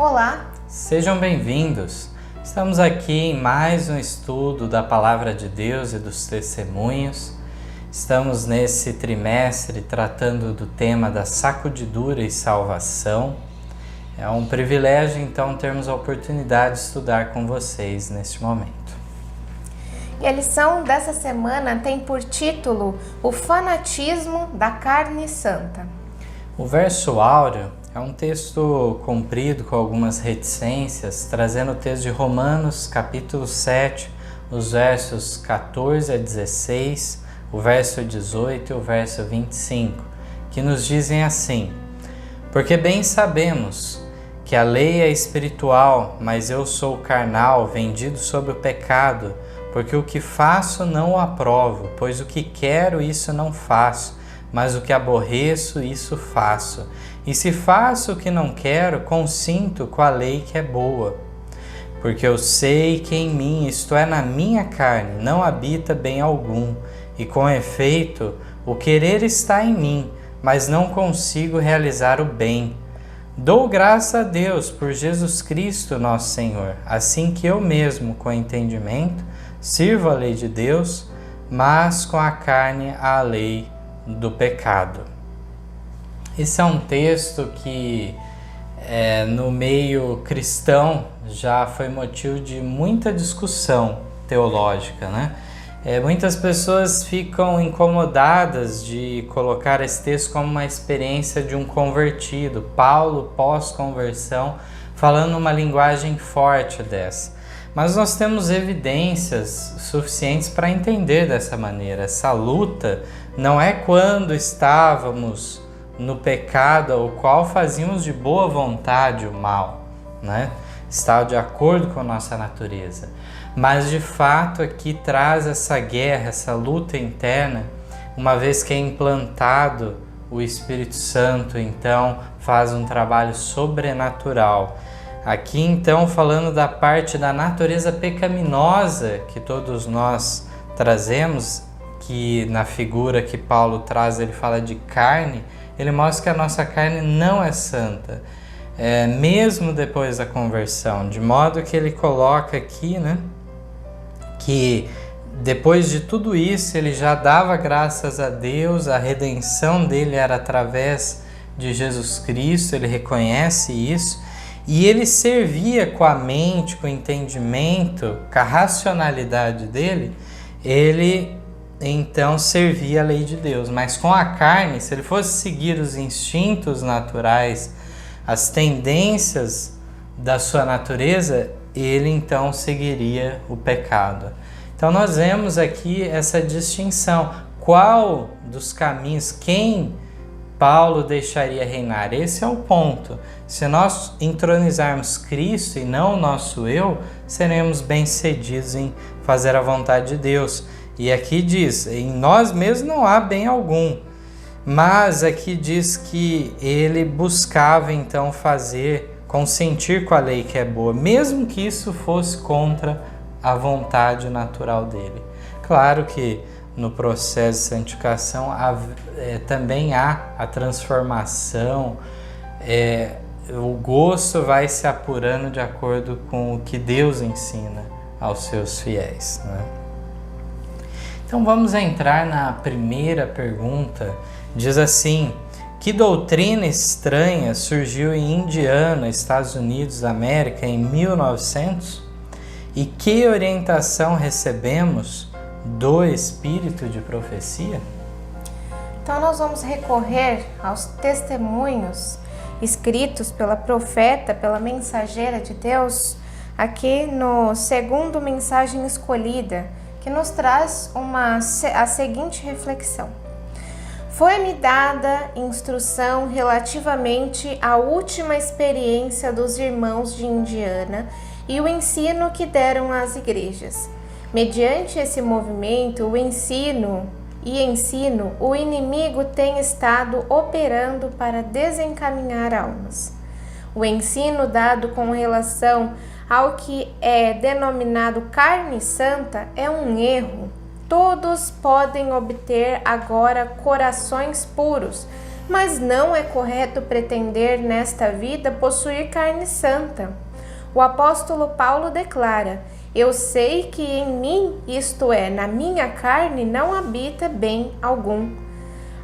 Olá! Sejam bem-vindos! Estamos aqui em mais um estudo da Palavra de Deus e dos testemunhos. Estamos nesse trimestre tratando do tema da sacudidura e salvação. É um privilégio, então, termos a oportunidade de estudar com vocês neste momento. E a lição dessa semana tem por título O Fanatismo da Carne Santa. O verso áureo é um texto comprido com algumas reticências, trazendo o texto de Romanos, capítulo 7, os versos 14 a 16, o verso 18 e o verso 25, que nos dizem assim: Porque bem sabemos que a lei é espiritual, mas eu sou carnal, vendido sob o pecado, porque o que faço não o aprovo, pois o que quero isso não faço, mas o que aborreço isso faço. E se faço o que não quero, consinto com a lei que é boa. Porque eu sei que em mim, isto é, na minha carne, não habita bem algum, e com efeito, o querer está em mim, mas não consigo realizar o bem. Dou graça a Deus por Jesus Cristo, nosso Senhor, assim que eu mesmo, com entendimento, sirvo a lei de Deus, mas com a carne a lei do pecado. Esse é um texto que no meio cristão já foi motivo de muita discussão teológica, né? Muitas pessoas ficam incomodadas de colocar esse texto como uma experiência de um convertido, Paulo pós-conversão, falando uma linguagem forte dessa. Mas nós temos evidências suficientes para entender dessa maneira. Essa luta não é quando estávamos no pecado ao qual fazíamos de boa vontade o mal, né? Estava de acordo com a nossa natureza. Mas de fato aqui traz essa guerra, essa luta interna, uma vez que é implantado o Espírito Santo, então faz um trabalho sobrenatural. Aqui então falando da parte da natureza pecaminosa que todos nós trazemos, que na figura que Paulo traz ele fala de carne, ele mostra que a nossa carne não é santa, mesmo depois da conversão, de modo que ele coloca aqui, né, que depois de tudo isso ele já dava graças a Deus, a redenção dele era através de Jesus Cristo, ele reconhece isso, e ele servia com a mente, com o entendimento, com a racionalidade dele, ele então servia a lei de Deus. Mas com a carne, se ele fosse seguir os instintos naturais, as tendências da sua natureza, ele então seguiria o pecado. Então nós vemos aqui essa distinção. Qual dos caminhos, quem Paulo deixaria reinar? Esse é o ponto. Se nós entronizarmos Cristo e não o nosso eu, seremos bem-sucedidos em fazer a vontade de Deus. E aqui diz, em nós mesmos não há bem algum. Mas aqui diz que ele buscava então consentir com a lei que é boa, mesmo que isso fosse contra a vontade natural dele. Claro que no processo de santificação também há a transformação, o gosto vai se apurando de acordo com o que Deus ensina aos seus fiéis, né? Então vamos entrar na primeira pergunta. Diz assim: que doutrina estranha surgiu em Indiana, Estados Unidos da América, em 1900? E que orientação recebemos do espírito de profecia? Então nós vamos recorrer aos testemunhos escritos pela profeta, pela mensageira de Deus, aqui no segundo Mensagem Escolhida, que nos traz a seguinte reflexão. Foi-me dada instrução relativamente à última experiência dos irmãos de Indiana e o ensino que deram às igrejas. Mediante esse movimento, o ensino, o inimigo tem estado operando para desencaminhar almas. O ensino dado com relação ao que é denominado carne santa é um erro. Todos podem obter agora corações puros, Mas não é correto pretender nesta vida possuir carne santa. O apóstolo Paulo declara: eu sei que em mim, isto é, na minha carne, não habita bem algum.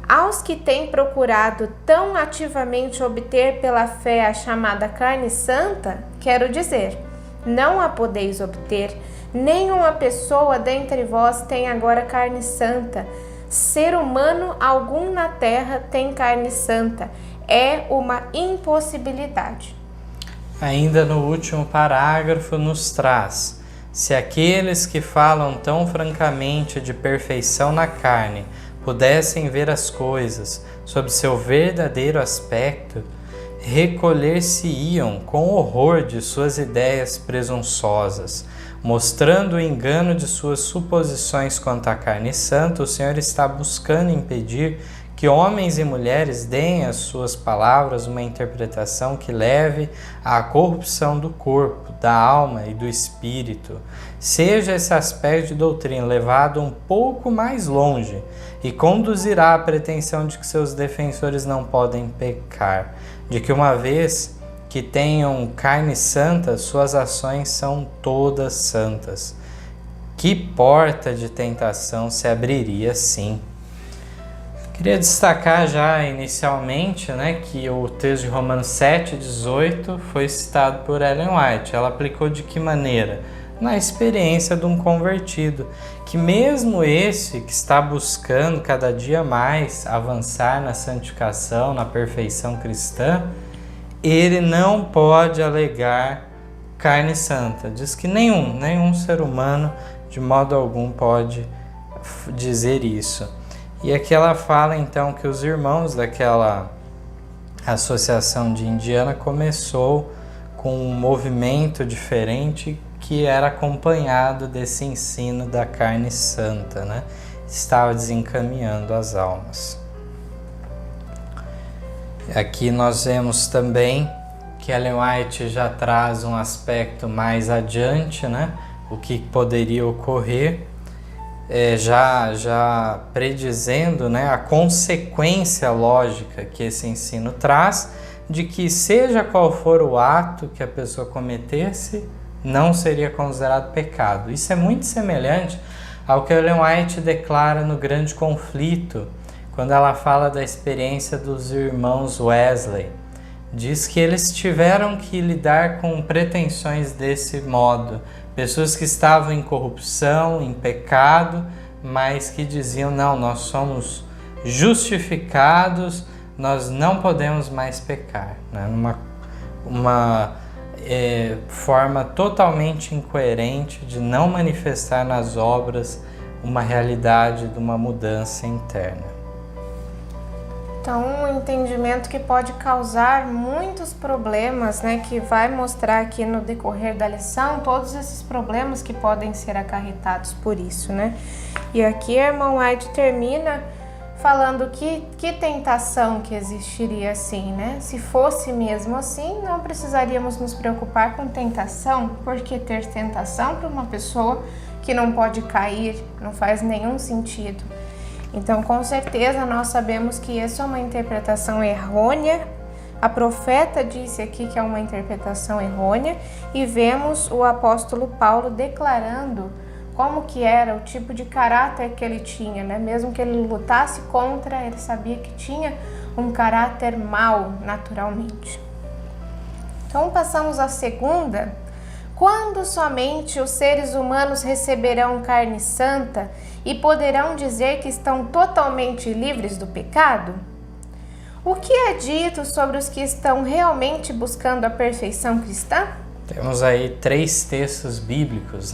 Aos que têm procurado tão ativamente obter pela fé a chamada carne santa, quero dizer, não a podeis obter. Nenhuma pessoa dentre vós tem agora carne santa. Ser humano algum na terra tem carne santa. É uma impossibilidade. Ainda no último parágrafo nos traz: se aqueles que falam tão francamente de perfeição na carne pudessem ver as coisas sob seu verdadeiro aspecto, recolher-se-iam com horror de suas ideias presunçosas. Mostrando o engano de suas suposições quanto à carne santa, o Senhor está buscando impedir que homens e mulheres deem às suas palavras uma interpretação que leve à corrupção do corpo, da alma e do espírito. Seja esse aspecto de doutrina levado um pouco mais longe e conduzirá à pretensão de que seus defensores não podem pecar, de que uma vez que tenham carne santa, suas ações são todas santas. Que porta de tentação se abriria assim? Queria destacar já inicialmente, que o texto de Romanos 7,18 foi citado por Ellen White. Ela aplicou de que maneira? Na experiência de um convertido, que mesmo esse que está buscando cada dia mais avançar na santificação, na perfeição cristã, ele não pode alegar carne santa. Diz que nenhum ser humano de modo algum pode dizer isso. E aqui ela fala então que os irmãos daquela associação de Indiana começou com um movimento diferente que era acompanhado desse ensino da carne santa, Estava desencaminhando as almas. Aqui nós vemos também que Ellen White já traz um aspecto mais adiante, o que poderia ocorrer, já predizendo a consequência lógica que esse ensino traz, de que seja qual for o ato que a pessoa cometesse, não seria considerado pecado. Isso é muito semelhante ao que Ellen White declara no Grande Conflito, quando ela fala da experiência dos irmãos Wesley. Diz que eles tiveram que lidar com pretensões desse modo. Pessoas que estavam em corrupção, em pecado, mas que diziam, não, nós somos justificados, nós não podemos mais pecar. Uma forma totalmente incoerente de não manifestar nas obras uma realidade de uma mudança interna. Então, um entendimento que pode causar muitos problemas, que vai mostrar aqui no decorrer da lição todos esses problemas que podem ser acarretados por isso, E aqui a irmã White termina falando que tentação que existiria assim, Se fosse mesmo assim, não precisaríamos nos preocupar com tentação, porque ter tentação para uma pessoa que não pode cair não faz nenhum sentido. Então, com certeza, nós sabemos que essa é uma interpretação errônea. A profeta disse aqui que é uma interpretação errônea e vemos o apóstolo Paulo declarando como que era o tipo de caráter que ele tinha, Mesmo que ele lutasse contra, ele sabia que tinha um caráter mau naturalmente. Então, passamos à segunda. Quando somente os seres humanos receberão carne santa e poderão dizer que estão totalmente livres do pecado? O que é dito sobre os que estão realmente buscando a perfeição cristã? Temos aí 3 textos bíblicos,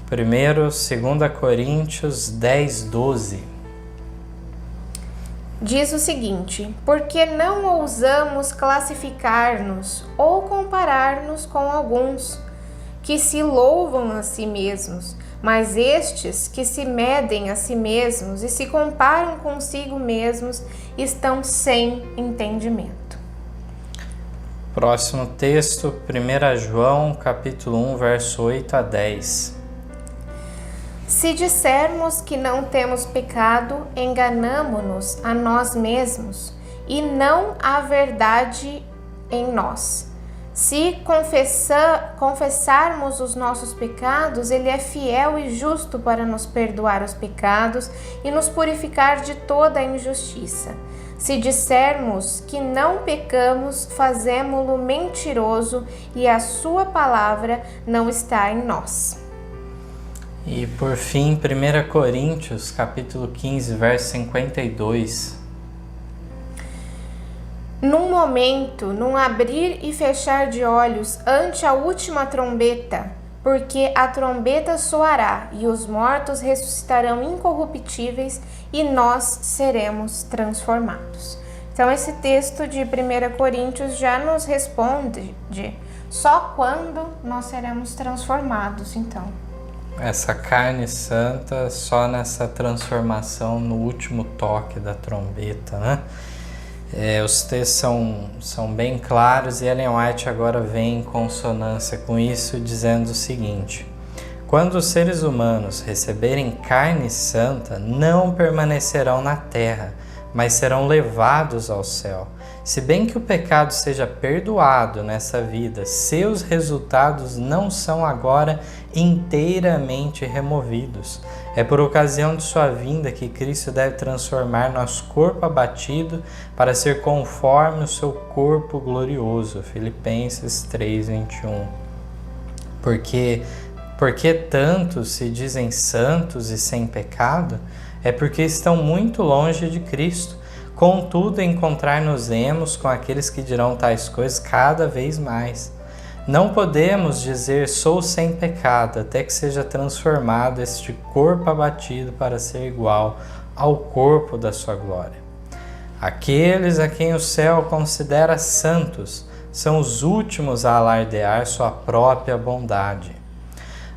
Primeiro, 2 Coríntios 10:12. Diz o seguinte: porque não ousamos classificar-nos ou comparar-nos com alguns que se louvam a si mesmos, mas estes que se medem a si mesmos e se comparam consigo mesmos estão sem entendimento. Próximo texto, 1 João, capítulo 1, verso 8 a 10. Se dissermos que não temos pecado, enganamo-nos a nós mesmos, e não a verdade em nós. Se confessarmos os nossos pecados, Ele é fiel e justo para nos perdoar os pecados e nos purificar de toda a injustiça. Se dissermos que não pecamos, fazemo-lo mentiroso e a sua palavra não está em nós. E por fim, 1 Coríntios, capítulo 15, verso 52. Num momento, num abrir e fechar de olhos, ante a última trombeta, porque a trombeta soará e os mortos ressuscitarão incorruptíveis e nós seremos transformados. Então esse texto de 1 Coríntios já nos responde só quando nós seremos transformados, então. Essa carne santa só nessa transformação no último toque da trombeta, né? Os textos são bem claros e Ellen White agora vem em consonância com isso, dizendo o seguinte: quando os seres humanos receberem carne santa, não permanecerão na terra, mas serão levados ao céu. Se bem que o pecado seja perdoado nessa vida, seus resultados não são agora inteiramente removidos. É por ocasião de sua vinda que Cristo deve transformar nosso corpo abatido para ser conforme o seu corpo glorioso. Filipenses 3:21. Porque tantos se dizem santos e sem pecado, é porque estão muito longe de Cristo. Contudo, encontrar-nos-emos com aqueles que dirão tais coisas cada vez mais. Não podemos dizer sou sem pecado, até que seja transformado este corpo abatido para ser igual ao corpo da sua glória. Aqueles a quem o céu considera santos são os últimos a alardear sua própria bondade.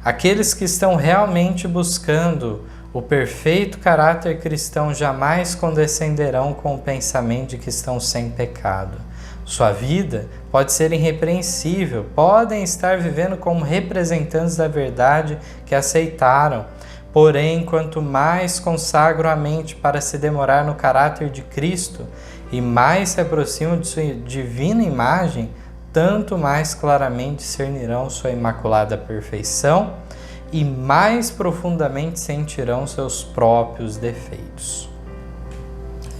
Aqueles que estão realmente buscando o perfeito caráter cristão jamais condescenderão com o pensamento de que estão sem pecado. Sua vida pode ser irrepreensível, podem estar vivendo como representantes da verdade que aceitaram. Porém, quanto mais consagram a mente para se demorar no caráter de Cristo e mais se aproximam de sua divina imagem, tanto mais claramente discernirão sua imaculada perfeição e mais profundamente sentirão seus próprios defeitos.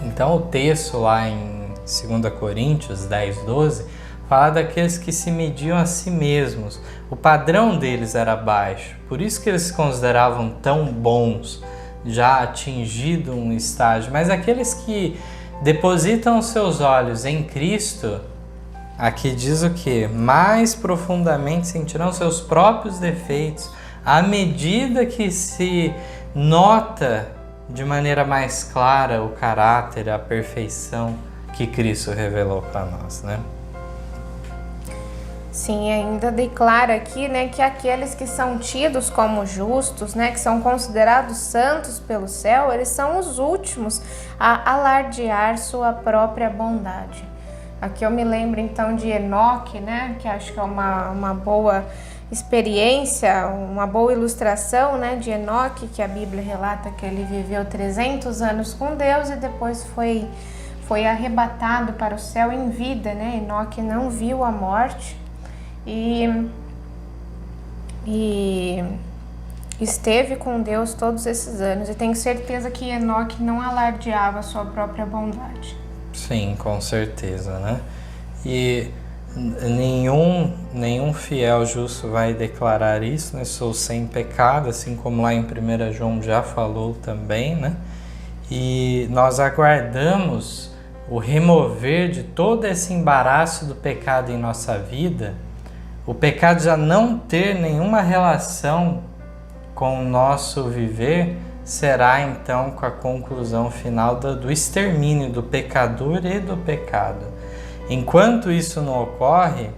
Então o texto lá em 2 Coríntios 10:12 fala daqueles que se mediam a si mesmos. O padrão deles era baixo, por isso que eles se consideravam tão bons, já atingido um estágio. Mas aqueles que depositam seus olhos em Cristo, aqui diz o que? Mais profundamente sentirão seus próprios defeitos, à medida que se nota de maneira mais clara o caráter, a perfeição que Cristo revelou para nós, né? Sim, ainda declara aqui, né, que aqueles que são tidos como justos, né, que são considerados santos pelo céu, eles são os últimos a alardear sua própria bondade. Aqui eu me lembro então de Enoque, né, que acho que é uma boa experiência, uma boa ilustração, né, de Enoque, que a Bíblia relata que ele viveu 300 anos com Deus e depois foi arrebatado para o céu em vida, né? Enoque não viu a morte e esteve com Deus todos esses anos. E tenho certeza que Enoque não alardeava a sua própria bondade. Sim, com certeza, né? E nenhum fiel justo vai declarar isso, né? Sou sem pecado, assim como lá em 1 João já falou também, né? E nós aguardamos o remover de todo esse embaraço do pecado em nossa vida, o pecado já não ter nenhuma relação com o nosso viver, será então com a conclusão final do extermínio do pecador e do pecado. Enquanto isso não ocorre,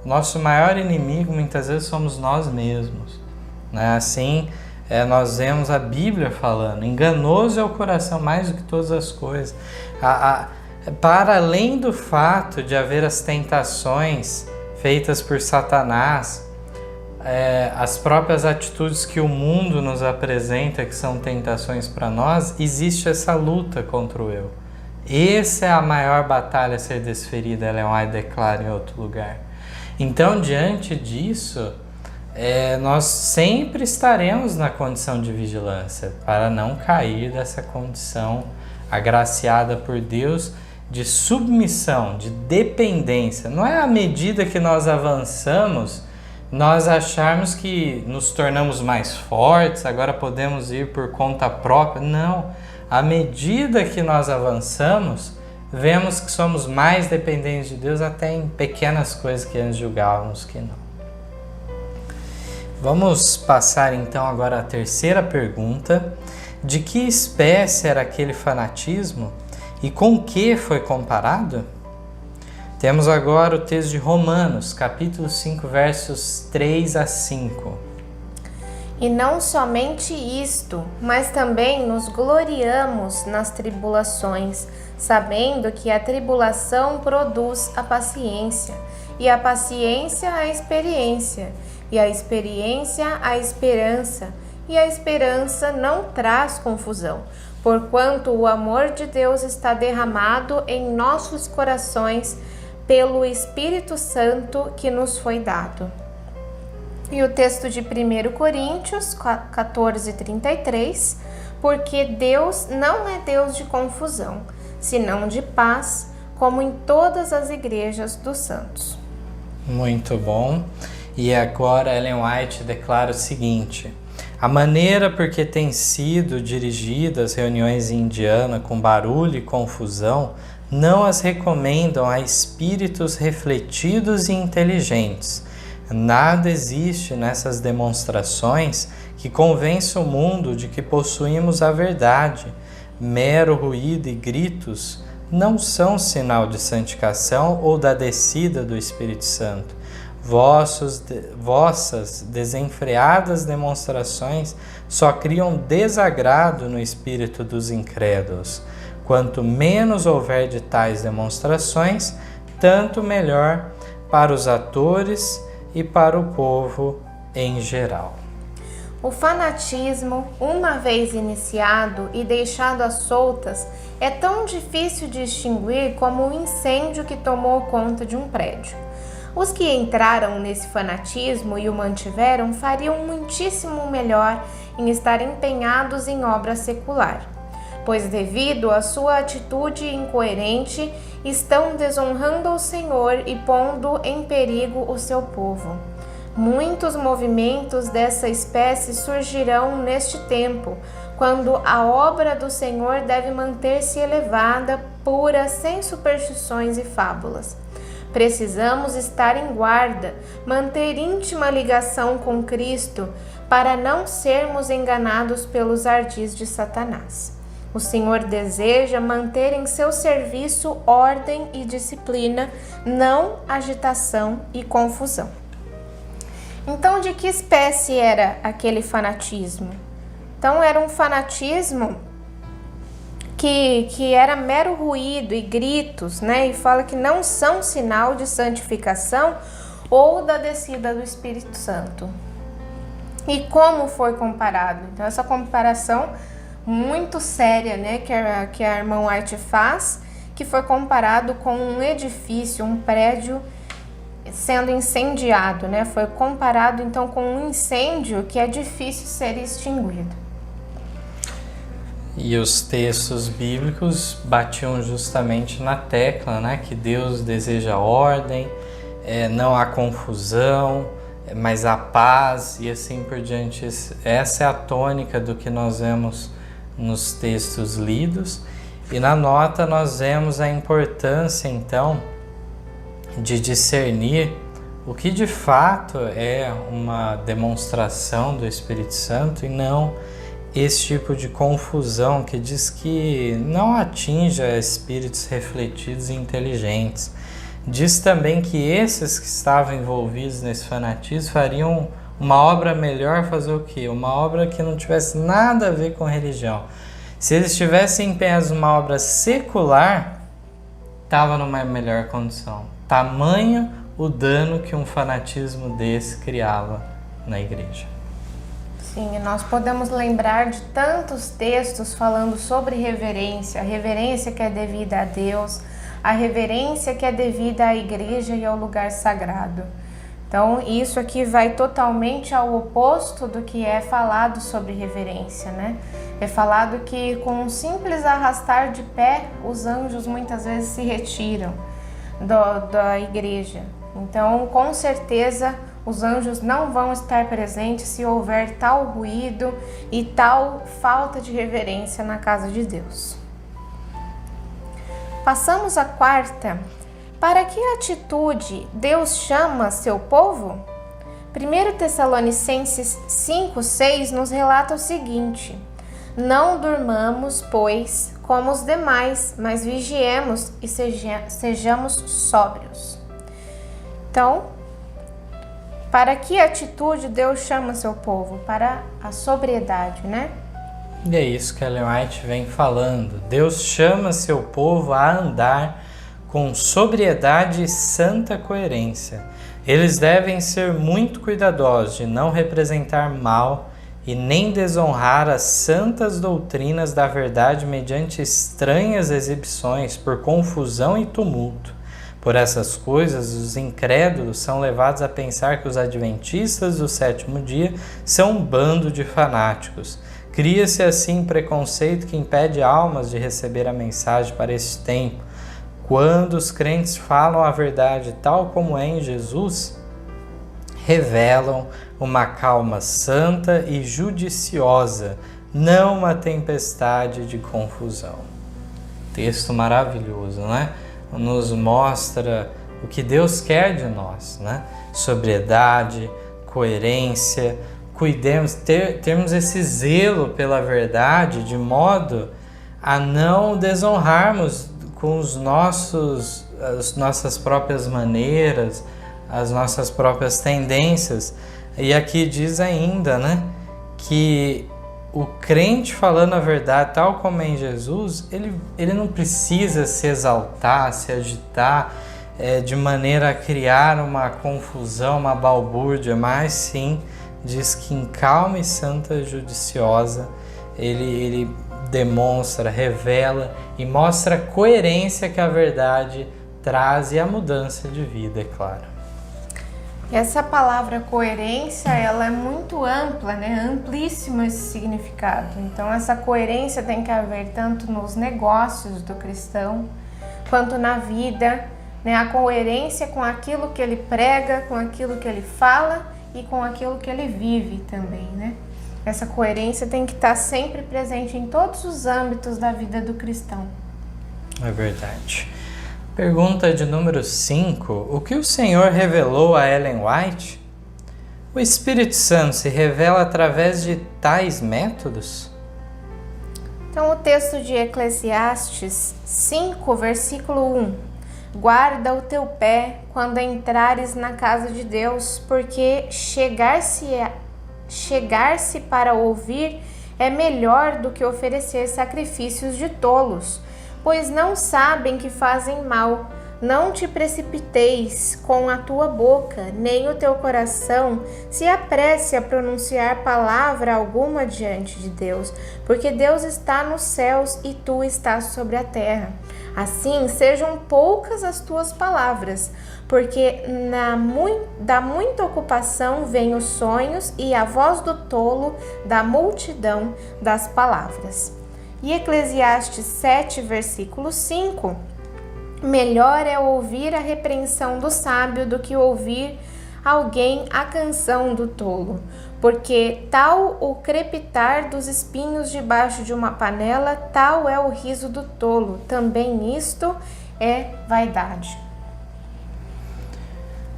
nosso maior inimigo muitas vezes somos nós mesmos, né? Assim, nós vemos a Bíblia falando, enganoso é o coração mais do que todas as coisas. Para além do fato de haver as tentações feitas por Satanás, as próprias atitudes que o mundo nos apresenta, que são tentações para nós, existe essa luta contra o eu. Essa é a maior batalha a ser desferida, Ellen White declara em outro lugar. Então, diante disso, nós sempre estaremos na condição de vigilância, para não cair dessa condição agraciada por Deus de submissão, de dependência. Não é à medida que nós avançamos, nós acharmos que nos tornamos mais fortes, agora podemos ir por conta própria. Não. À medida que nós avançamos, vemos que somos mais dependentes de Deus até em pequenas coisas que antes julgávamos que não. Vamos passar então agora à terceira pergunta. De que espécie era aquele fanatismo e com que foi comparado? Temos agora o texto de Romanos, capítulo 5, versos 3 a 5. E não somente isto, mas também nos gloriamos nas tribulações, sabendo que a tribulação produz a paciência, e a paciência a experiência, e a experiência a esperança, e a esperança não traz confusão, porquanto o amor de Deus está derramado em nossos corações pelo Espírito Santo que nos foi dado. E o texto de 1 Coríntios 14:33, porque Deus não é Deus de confusão, senão de paz, como em todas as igrejas dos santos. Muito bom. E agora Ellen White declara o seguinte: a maneira por que têm sido dirigidas reuniões em Indiana com barulho e confusão não as recomendam a espíritos refletidos e inteligentes. Nada existe nessas demonstrações que convença o mundo de que possuímos a verdade. Mero ruído e gritos não são sinal de santificação ou da descida do Espírito Santo. Vossas desenfreadas demonstrações só criam desagrado no espírito dos incrédulos. Quanto menos houver de tais demonstrações, tanto melhor para os atores e para o povo em geral. O fanatismo, uma vez iniciado e deixado às soltas, é tão difícil de extinguir como o incêndio que tomou conta de um prédio. Os que entraram nesse fanatismo e o mantiveram fariam muitíssimo melhor em estar empenhados em obra secular, pois devido à sua atitude incoerente, estão desonrando o Senhor e pondo em perigo o seu povo. Muitos movimentos dessa espécie surgirão neste tempo, quando a obra do Senhor deve manter-se elevada, pura, sem superstições e fábulas. Precisamos estar em guarda, manter íntima ligação com Cristo, para não sermos enganados pelos ardis de Satanás. O Senhor deseja manter em seu serviço ordem e disciplina, não agitação e confusão. Então, de que espécie era aquele fanatismo? Então, era um fanatismo que era mero ruído e gritos, né? E fala que não são sinal de santificação ou da descida do Espírito Santo. E como foi comparado? Então, essa comparação muito séria, né, que a irmã White faz, que foi comparado com um edifício, um prédio sendo incendiado, né? Foi comparado então com um incêndio que é difícil ser extinguido. E os textos bíblicos batiam justamente na tecla, né, que Deus deseja ordem, não há confusão, mas há paz e assim por diante. Essa é a tônica do que nós vemos nos textos lidos. E na nota nós vemos a importância então de discernir o que de fato é uma demonstração do Espírito Santo e não esse tipo de confusão que diz que não atinja espíritos refletidos e inteligentes. Diz também que esses que estavam envolvidos nesse fanatismo fariam uma obra melhor fazer o quê? Uma obra que não tivesse nada a ver com religião. Se eles estivessem empenhados numa obra secular, estava numa melhor condição. Tamanho o dano que um fanatismo desse criava na igreja. Sim, nós podemos lembrar de tantos textos falando sobre reverência, a reverência que é devida a Deus, a reverência que é devida à igreja e ao lugar sagrado. Então, isso aqui vai totalmente ao oposto do que é falado sobre reverência, né? É falado que com um simples arrastar de pé, os anjos muitas vezes se retiram da igreja. Então, com certeza, os anjos não vão estar presentes se houver tal ruído e tal falta de reverência na casa de Deus. Passamos à quarta. Para que atitude Deus chama seu povo? 1 Tessalonicenses 5:6 nos relata o seguinte: não durmamos, pois, como os demais, mas vigiemos e sejamos sóbrios. Então, para que atitude Deus chama seu povo? Para a sobriedade, né? E é isso que Ellen White vem falando. Deus chama seu povo a andar com sobriedade e santa coerência. Eles devem ser muito cuidadosos de não representar mal e nem desonrar as santas doutrinas da verdade mediante estranhas exibições por confusão e tumulto. Por essas coisas, os incrédulos são levados a pensar que os adventistas do sétimo dia são um bando de fanáticos. Cria-se assim preconceito que impede almas de receber a mensagem para este tempo. Quando os crentes falam a verdade tal como é em Jesus, revelam uma calma santa e judiciosa, não uma tempestade de confusão. Texto maravilhoso, né? Nos mostra o que Deus quer de nós, né? Sobriedade, coerência, cuidemos, termos esse zelo pela verdade, de modo a não desonrarmos com as nossas próprias maneiras, as nossas próprias tendências. E aqui diz ainda, né, que o crente falando a verdade tal como é em Jesus, ele não precisa se exaltar, se agitar, de maneira a criar uma confusão, uma balbúrdia, mas sim diz que em calma e santa judiciosa ele demonstra, revela e mostra a coerência que a verdade traz e a mudança de vida, é claro. Essa palavra coerência, ela é muito ampla, né? Amplíssimo esse significado. Então, essa coerência tem que haver tanto nos negócios do cristão, quanto na vida, né? A coerência com aquilo que ele prega, com aquilo que ele fala e com aquilo que ele vive também, né? Essa coerência tem que estar sempre presente em todos os âmbitos da vida do cristão. É verdade. Pergunta de número 5. O que o Senhor revelou a Ellen White? O Espírito Santo se revela através de tais métodos? Então, o texto de Eclesiastes 5, versículo 1. Guarda o teu pé quando entrares na casa de Deus, porque chegar-se para ouvir é melhor do que oferecer sacrifícios de tolos, pois não sabem que fazem mal. Não te precipiteis com a tua boca, nem o teu coração se apresse a pronunciar palavra alguma diante de Deus, porque Deus está nos céus e tu estás sobre a terra. Assim, sejam poucas as tuas palavras, porque da muita ocupação vêm os sonhos e a voz do tolo da multidão das palavras. E Eclesiastes 7, versículo 5. Melhor é ouvir a repreensão do sábio do que ouvir alguém a canção do tolo, porque tal o crepitar dos espinhos debaixo de uma panela, tal é o riso do tolo. Também isto é vaidade.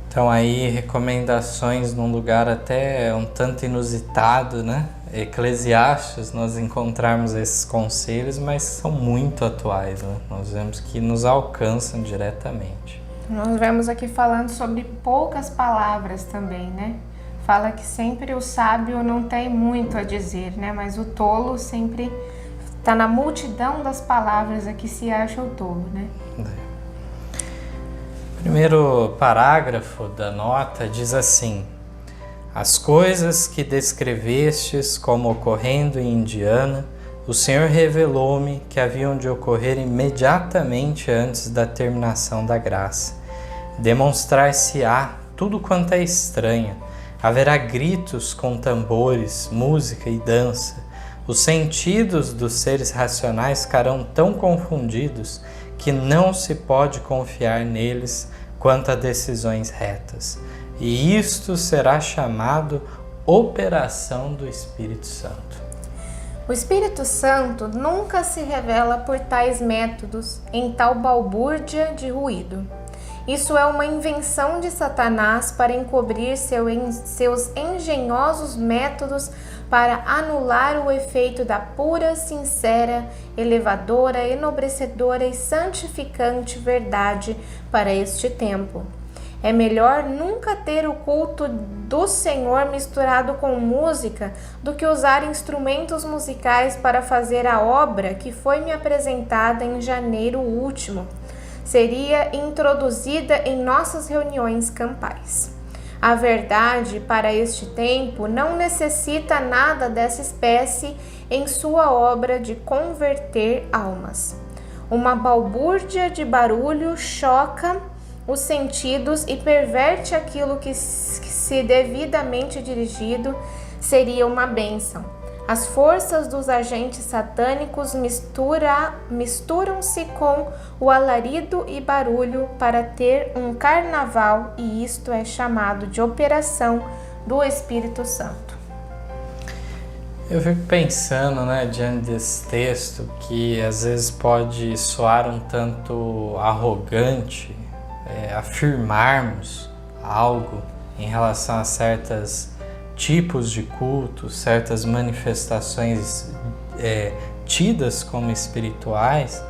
Então aí recomendações num lugar até um tanto inusitado, né? Eclesiastes, nós encontrarmos esses conselhos, mas são muito atuais, né? Nós vemos que nos alcançam diretamente. Nós vemos aqui falando sobre poucas palavras também, né? Fala que sempre o sábio não tem muito a dizer, né? Mas o tolo sempre está na multidão das palavras a que se acha o tolo, né? Primeiro parágrafo da nota diz assim: As coisas que descrevestes como ocorrendo em Indiana, o Senhor revelou-me que haviam de ocorrer imediatamente antes da terminação da graça. Demonstrar-se-á tudo quanto é estranho. Haverá gritos com tambores, música e dança. Os sentidos dos seres racionais ficarão tão confundidos que não se pode confiar neles quanto a decisões retas. E isto será chamado operação do Espírito Santo. O Espírito Santo nunca se revela por tais métodos, em tal balbúrdia de ruído. Isso é uma invenção de Satanás para encobrir seus engenhosos métodos para anular o efeito da pura, sincera, elevadora, enobrecedora e santificante verdade para este tempo. É melhor nunca ter o culto do Senhor misturado com música do que usar instrumentos musicais para fazer a obra que foi me apresentada em janeiro último. Seria introduzida em nossas reuniões campais. A verdade, para este tempo, não necessita nada dessa espécie em sua obra de converter almas. Uma balbúrdia de barulho choca os sentidos e perverte aquilo que, se devidamente dirigido, seria uma bênção. As forças dos agentes satânicos misturam-se com o alarido e barulho para ter um carnaval, e isto é chamado de operação do Espírito Santo. Eu fico pensando, diante desse texto, que às vezes pode soar um tanto arrogante, afirmarmos algo em relação a certos tipos de culto, certas manifestações tidas como espirituais,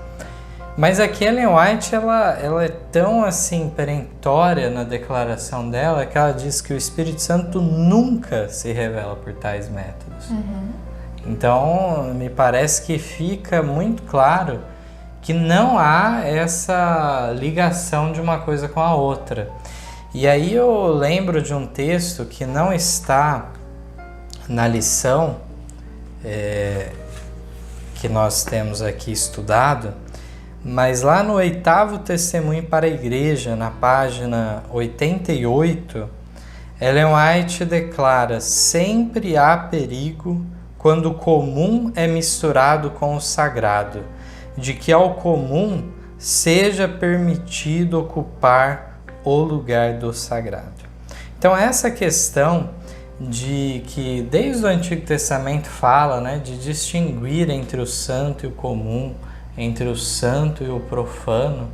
mas aqui Ellen White ela é tão assim perentória na declaração dela que ela diz que o Espírito Santo nunca se revela por tais métodos. Então me parece que fica muito claro que não há essa ligação de uma coisa com a outra. E aí eu lembro de um texto que não está na lição que nós temos aqui estudado, mas lá no 8º Testemunho para a Igreja, na página 88, Ellen White declara: sempre há perigo quando o comum é misturado com o sagrado, de que ao comum seja permitido ocupar o lugar do sagrado. Então essa questão de que desde o Antigo Testamento fala, de distinguir entre o santo e o comum, entre o santo e o profano,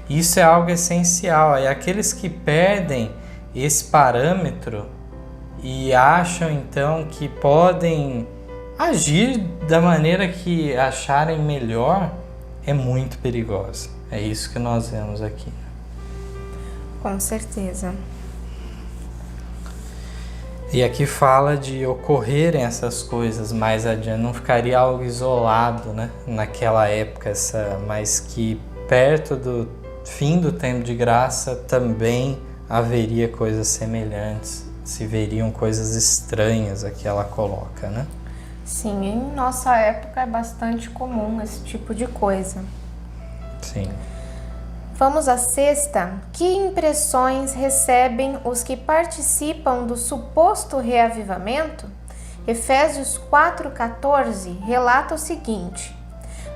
isso é algo essencial. E aqueles que perdem esse parâmetro e acham então que podem agir da maneira que acharem melhor, é muito perigosa. É isso que nós vemos aqui. Com certeza. E aqui fala de ocorrerem essas coisas mais adiante, não ficaria algo isolado, naquela época, mas que perto do fim do tempo de graça também haveria coisas semelhantes, se veriam coisas estranhas, aqui ela coloca, Sim, em nossa época é bastante comum esse tipo de coisa. Sim. Vamos à sexta. Que impressões recebem os que participam do suposto reavivamento? Efésios 4,14 relata o seguinte: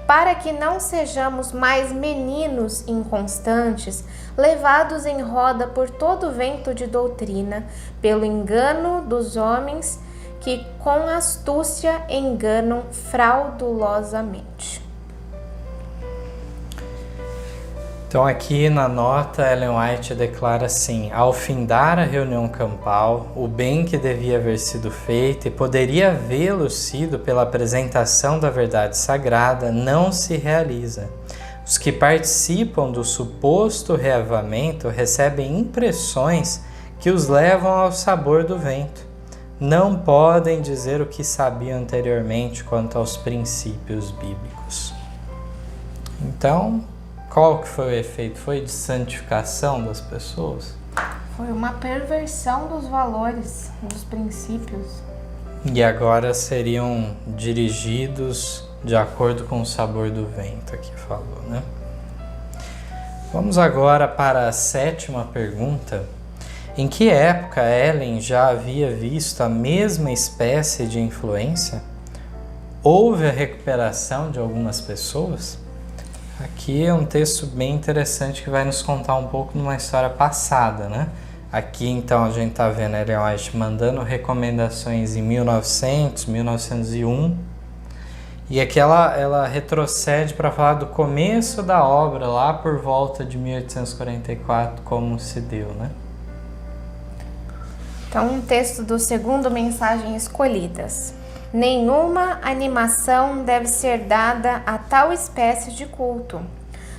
para que não sejamos mais meninos inconstantes, levados em roda por todo vento de doutrina, pelo engano dos homens que com astúcia enganam fraudulosamente. Então aqui na nota, Ellen White declara assim: ao findar a reunião campal, o bem que devia haver sido feito e poderia havê-lo sido pela apresentação da verdade sagrada não se realiza. Os que participam do suposto reavivamento recebem impressões que os levam ao sabor do vento. Não podem dizer o que sabiam anteriormente quanto aos princípios bíblicos. Então, qual que foi o efeito? Foi de santificação das pessoas? Foi uma perversão dos valores, dos princípios. E agora seriam dirigidos de acordo com o sabor do vento, aqui falou, né? Vamos agora para a 7ª pergunta. Em que época Ellen já havia visto a mesma espécie de influência? Houve a recuperação de algumas pessoas? Aqui é um texto bem interessante que vai nos contar um pouco de uma história passada, né? Aqui então a gente está vendo a Ellen White mandando recomendações em 1900, 1901. E aqui ela retrocede para falar do começo da obra, lá por volta de 1844, como se deu, né? Então, um texto do segundo Mensagem Escolhidas. Nenhuma animação deve ser dada a tal espécie de culto.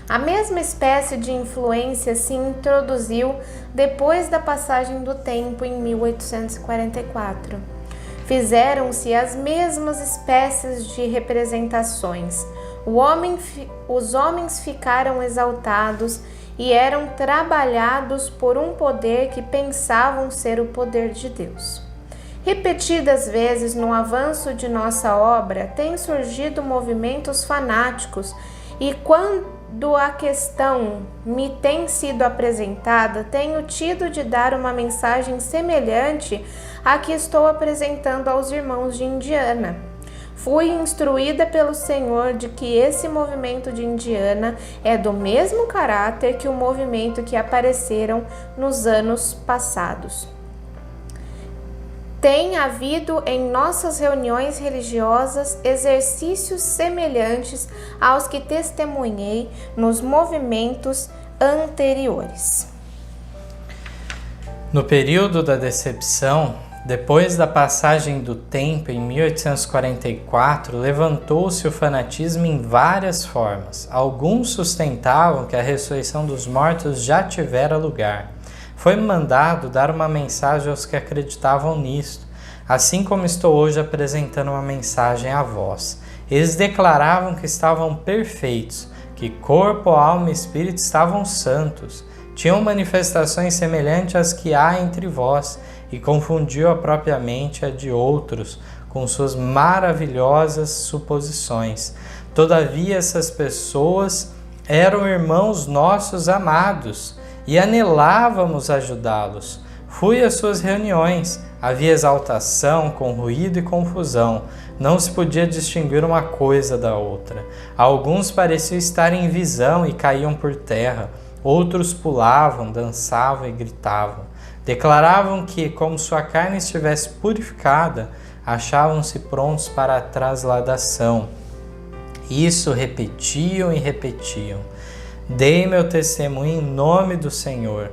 A mesma espécie de influência se introduziu depois da passagem do tempo em 1844. Fizeram-se as mesmas espécies de representações. Os homens ficaram exaltados e eram trabalhados por um poder que pensavam ser o poder de Deus. Repetidas vezes no avanço de nossa obra têm surgido movimentos fanáticos e quando a questão me tem sido apresentada, tenho tido de dar uma mensagem semelhante à que estou apresentando aos irmãos de Indiana. Fui instruída pelo Senhor de que esse movimento de Indiana é do mesmo caráter que o movimento que apareceram nos anos passados. Tem havido em nossas reuniões religiosas exercícios semelhantes aos que testemunhei nos movimentos anteriores. No período da decepção, depois da passagem do tempo em 1844, levantou-se o fanatismo em várias formas. Alguns sustentavam que a ressurreição dos mortos já tivera lugar. Foi-me mandado dar uma mensagem aos que acreditavam nisto, assim como estou hoje apresentando uma mensagem a vós. Eles declaravam que estavam perfeitos, que corpo, alma e espírito estavam santos. Tinham manifestações semelhantes às que há entre vós, e confundiu a própria mente a de outros, com suas maravilhosas suposições. Todavia essas pessoas eram irmãos nossos amados, e anelávamos ajudá-los. Fui às suas reuniões, havia exaltação com ruído e confusão, não se podia distinguir uma coisa da outra. Alguns pareciam estar em visão e caíam por terra, outros pulavam, dançavam e gritavam. Declaravam que, como sua carne estivesse purificada, achavam-se prontos para a trasladação. Isso repetiam e repetiam. Dei meu testemunho em nome do Senhor,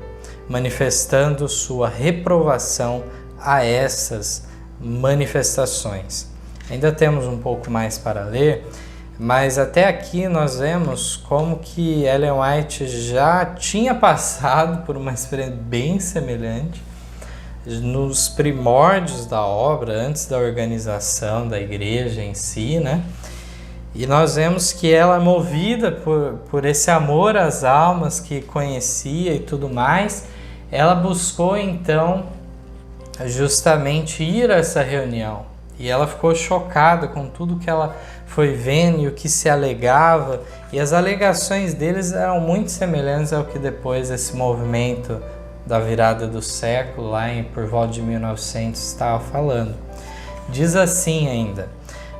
manifestando sua reprovação a essas manifestações. Ainda temos um pouco mais para ler, mas até aqui nós vemos como que Ellen White já tinha passado por uma experiência bem semelhante nos primórdios da obra, antes da organização da igreja em si, né? E nós vemos que ela, movida por esse amor às almas que conhecia e tudo mais, ela buscou então justamente ir a essa reunião. E ela ficou chocada com tudo que ela foi vendo e o que se alegava. E as alegações deles eram muito semelhantes ao que depois esse movimento da virada do século, lá por volta de 1900, estava falando. Diz assim ainda: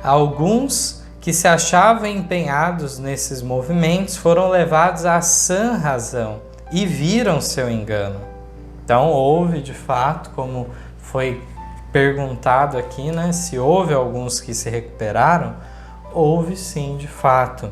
alguns que se achavam empenhados nesses movimentos foram levados à sã razão e viram seu engano. Então houve de fato, como foi perguntado aqui, né, se houve alguns que se recuperaram, houve sim de fato.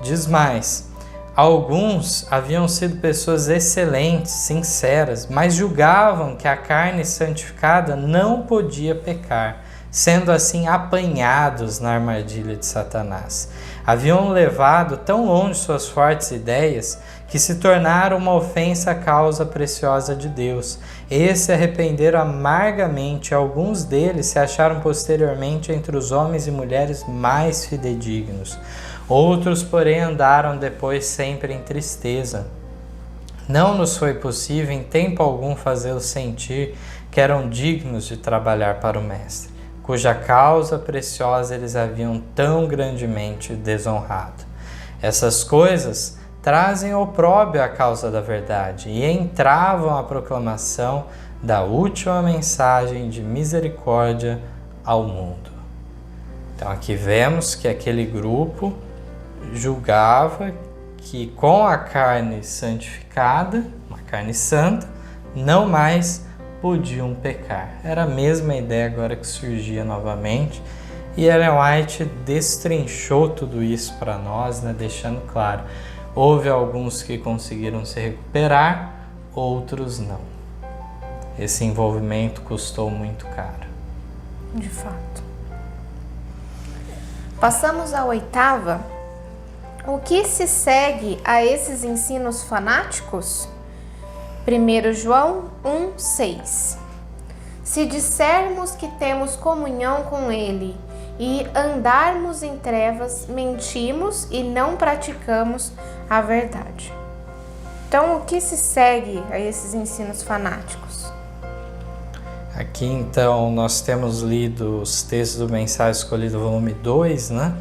Diz mais: alguns haviam sido pessoas excelentes, sinceras, mas julgavam que a carne santificada não podia pecar, sendo assim apanhados na armadilha de Satanás. Haviam levado tão longe suas fortes ideias que se tornaram uma ofensa à causa preciosa de Deus. Esses se arrependeram amargamente, alguns deles se acharam posteriormente entre os homens e mulheres mais fidedignos. Outros, porém, andaram depois sempre em tristeza. Não nos foi possível em tempo algum fazê-los sentir que eram dignos de trabalhar para o Mestre, cuja causa preciosa eles haviam tão grandemente desonrado. Essas coisas trazem opróbrio à causa da verdade e entravam a proclamação da última mensagem de misericórdia ao mundo. Então aqui vemos que aquele grupo julgava que com a carne santificada, uma carne santa, não mais podiam pecar. Era a mesma ideia agora que surgia novamente, e Ellen White destrinchou tudo isso para nós, né, deixando claro, houve alguns que conseguiram se recuperar, outros não. Esse envolvimento custou muito caro. De fato. Passamos à 8ª. O que se segue a esses ensinos fanáticos? 1 João 1,6. Se dissermos que temos comunhão com Ele e andarmos em trevas, mentimos e não praticamos a verdade. Então, o que se segue a esses ensinos fanáticos? Aqui, então, nós temos lido os textos do Mensagem Escolhida, volume 2, né?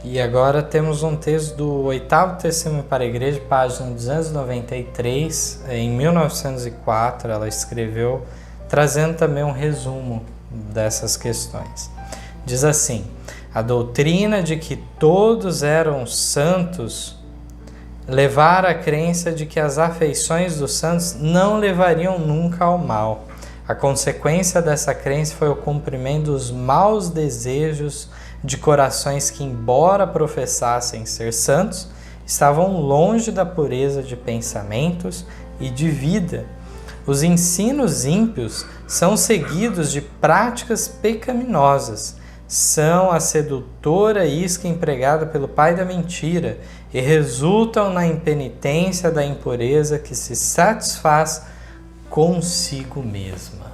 E agora temos um texto do 8º Testemunho para a Igreja, página 293. Em 1904, ela escreveu, trazendo também um resumo dessas questões. Diz assim: a doutrina de que todos eram santos levara a crença de que as afeições dos santos não levariam nunca ao mal. A consequência dessa crença foi o cumprimento dos maus desejos de corações que, embora professassem ser santos, estavam longe da pureza de pensamentos e de vida. Os ensinos ímpios são seguidos de práticas pecaminosas, são a sedutora isca empregada pelo pai da mentira e resultam na impenitência da impureza que se satisfaz consigo mesma.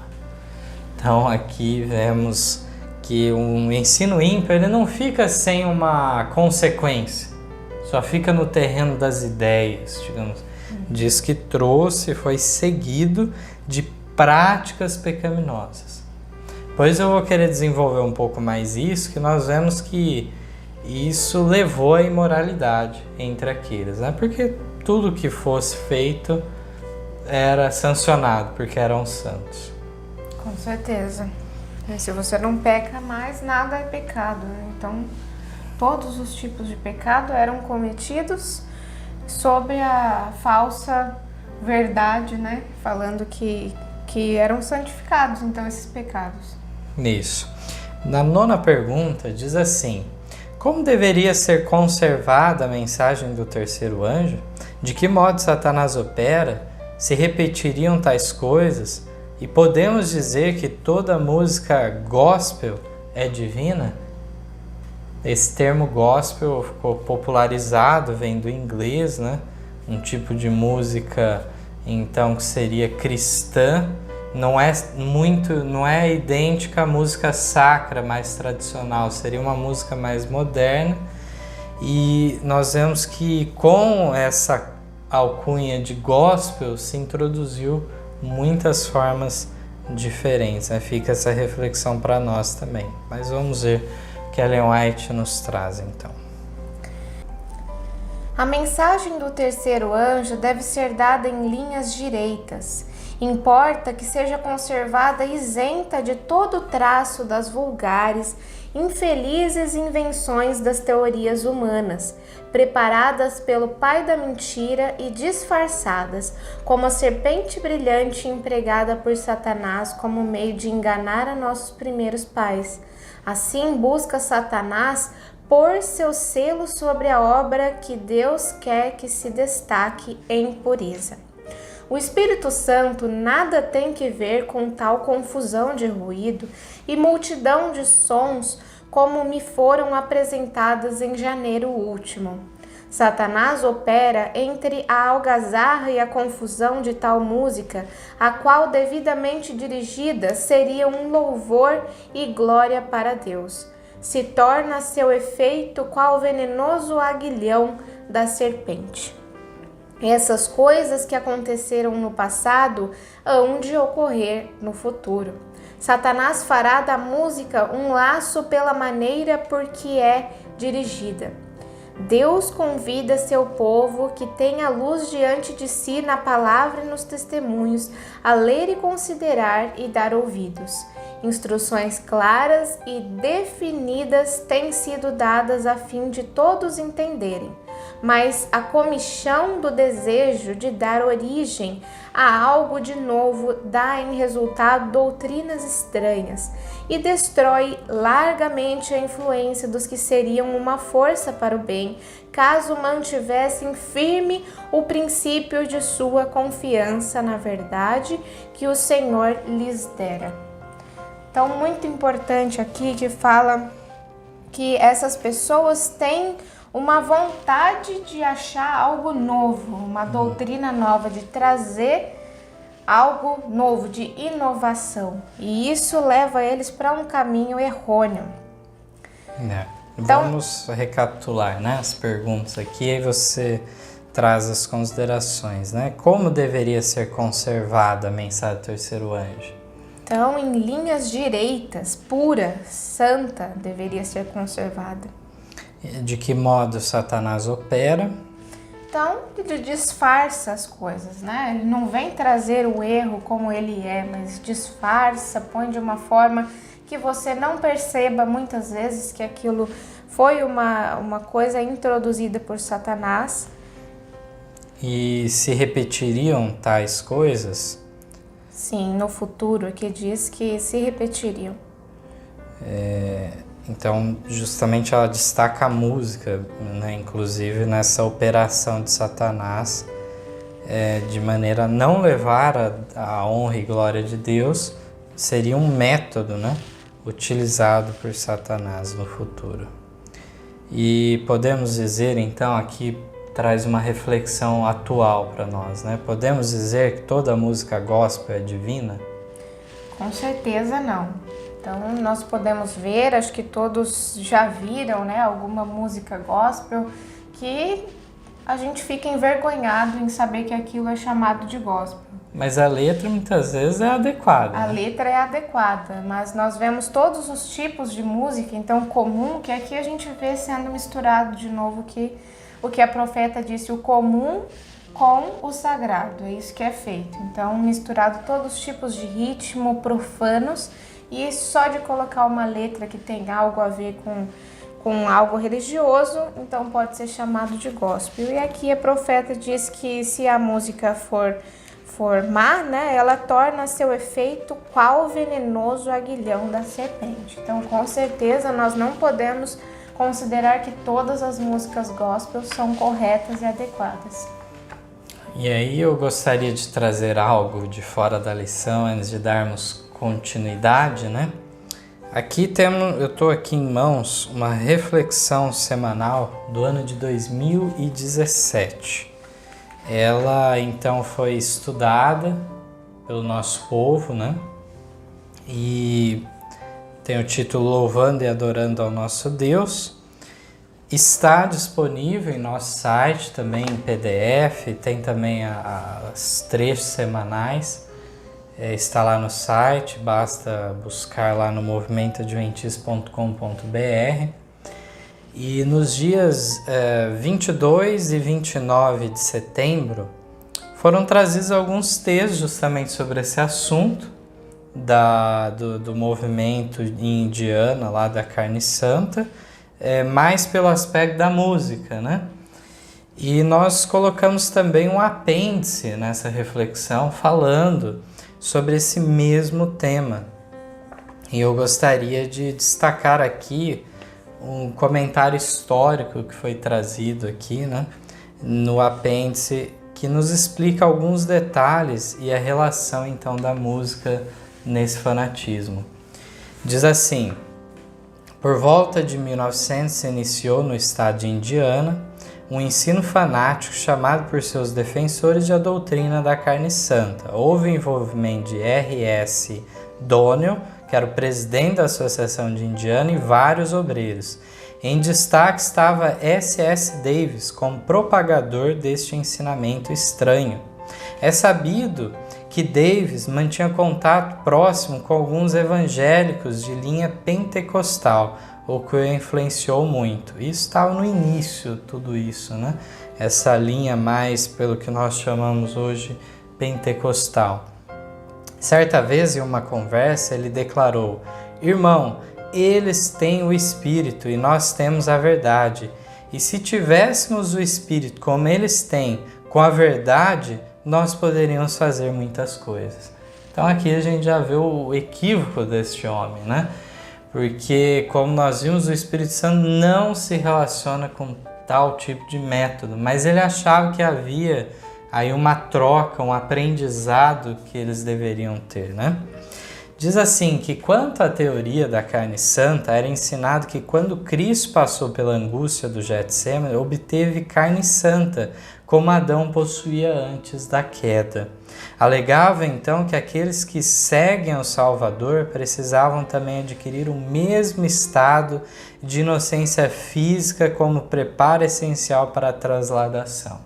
Então aqui vemos que um ensino ímpio ele não fica sem uma consequência, só fica no terreno das ideias, digamos. Diz que foi seguido de práticas pecaminosas. Pois eu vou querer desenvolver um pouco mais isso, que nós vemos que isso levou à imoralidade entre aqueles, né? Porque tudo que fosse feito era sancionado, porque eram santos. Com certeza. Se você não peca mais, nada é pecado, né? Então, todos os tipos de pecado eram cometidos sob a falsa verdade, né? Falando que eram santificados, então, esses pecados. Isso. Na 9ª pergunta, diz assim: como deveria ser conservada a mensagem do terceiro anjo? De que modo Satanás opera? Se repetiriam tais coisas? E podemos dizer que toda música gospel é divina? Esse termo gospel ficou popularizado, vem do inglês, né? Um tipo de música, então, que seria cristã. Não é idêntica à música sacra mais tradicional, seria uma música mais moderna. E nós vemos que com essa alcunha de gospel se introduziu muitas formas diferentes, né? Fica essa reflexão para nós também. Mas vamos ver o que Ellen White nos traz então. A mensagem do terceiro anjo deve ser dada em linhas direitas. Importa que seja conservada isenta de todo traço das vulgares, infelizes invenções das teorias humanas, preparadas pelo pai da mentira e disfarçadas, como a serpente brilhante empregada por Satanás como meio de enganar a nossos primeiros pais. Assim busca Satanás pôr seu selo sobre a obra que Deus quer que se destaque em pureza. O Espírito Santo nada tem que ver com tal confusão de ruído e multidão de sons como me foram apresentadas em janeiro último. Satanás opera entre a algazarra e a confusão de tal música, a qual devidamente dirigida seria um louvor e glória para Deus. Se torna seu efeito qual venenoso aguilhão da serpente. Essas coisas que aconteceram no passado hão de ocorrer no futuro. Satanás fará da música um laço pela maneira por que é dirigida. Deus convida seu povo que tem a luz diante de si na palavra e nos testemunhos a ler e considerar e dar ouvidos. Instruções claras e definidas têm sido dadas a fim de todos entenderem, mas a comichão do desejo de dar origem a algo de novo dá em resultado doutrinas estranhas e destrói largamente a influência dos que seriam uma força para o bem, caso mantivessem firme o princípio de sua confiança na verdade que o Senhor lhes dera. Então, muito importante aqui que fala que essas pessoas têm uma vontade de achar algo novo, uma doutrina nova, de trazer algo novo, de inovação. E isso leva eles para um caminho errôneo. Então, vamos recapitular, né, as perguntas aqui e você traz as considerações, né? Como deveria ser conservada a mensagem do terceiro anjo? Então, em linhas direitas, pura, santa, deveria ser conservada. De que modo Satanás opera? Então, ele disfarça as coisas, né? Ele não vem trazer o erro como ele é, mas disfarça, põe de uma forma que você não perceba muitas vezes que aquilo foi uma coisa introduzida por Satanás. E se repetiriam tais coisas? Sim, no futuro, aqui diz que se repetiriam. Então, justamente ela destaca a música, né? Inclusive nessa operação de Satanás, de maneira a não levar a honra e glória de Deus, seria um método, né? Utilizado por Satanás no futuro. E podemos dizer, então, aqui traz uma reflexão atual para nós, né? Podemos dizer que toda música gospel é divina? Com certeza não. Então, nós podemos ver, acho que todos já viram, né, alguma música gospel que a gente fica envergonhado em saber que aquilo é chamado de gospel. Mas a letra muitas vezes é adequada. A letra é adequada, mas nós vemos todos os tipos de música, então comum, que aqui a gente vê sendo misturado de novo o que a profeta disse, o comum com o sagrado, é isso que é feito. Então, misturado todos os tipos de ritmo profanos e só de colocar uma letra que tem algo a ver com algo religioso, então pode ser chamado de gospel. E aqui a profeta diz que se a música for má, né, ela torna seu efeito qual venenoso aguilhão da serpente. Então, com certeza, nós não podemos considerar que todas as músicas gospel são corretas e adequadas. E aí eu gostaria de trazer algo de fora da lição antes de darmos continuidade, né? Aqui eu estou aqui em mãos uma reflexão semanal do ano de 2017. Ela então foi estudada pelo nosso povo, né? E tem o título Louvando e Adorando ao Nosso Deus. Está disponível em nosso site também em PDF, tem também as trechos semanais. Está lá no site, basta buscar lá no movimentoadventista.com.br. E nos dias 22 e 29 de setembro foram trazidos alguns textos justamente sobre esse assunto do movimento em Indiana, lá da Carne Santa, mais pelo aspecto da música, né? E nós colocamos também um apêndice nessa reflexão falando sobre esse mesmo tema. E eu gostaria de destacar aqui um comentário histórico que foi trazido aqui, né, no apêndice, que nos explica alguns detalhes e a relação então da música nesse fanatismo. Diz assim: por volta de 1900 se iniciou no estado de Indiana um ensino fanático chamado por seus defensores de a doutrina da carne santa. Houve envolvimento de R.S. Donnell, que era o presidente da Associação de Indiana, e vários obreiros. Em destaque estava S.S. Davis como propagador deste ensinamento estranho. É sabido que Davis mantinha contato próximo com alguns evangélicos de linha pentecostal, o que o influenciou muito. Isso estava no início, tudo isso, né? Essa linha mais pelo que nós chamamos hoje pentecostal. Certa vez, em uma conversa, ele declarou: "Irmão, eles têm o Espírito e nós temos a verdade. E se tivéssemos o Espírito como eles têm, com a verdade, nós poderíamos fazer muitas coisas." Então aqui a gente já vê o equívoco deste homem, né? Porque, como nós vimos, o Espírito Santo não se relaciona com tal tipo de método, mas ele achava que havia aí uma troca, um aprendizado que eles deveriam ter, né? Diz assim que quanto à teoria da carne santa, era ensinado que quando Cristo passou pela angústia do Getsêmani, obteve carne santa, como Adão possuía antes da queda. Alegava então que aqueles que seguem o Salvador precisavam também adquirir o mesmo estado de inocência física como preparo essencial para a transladação.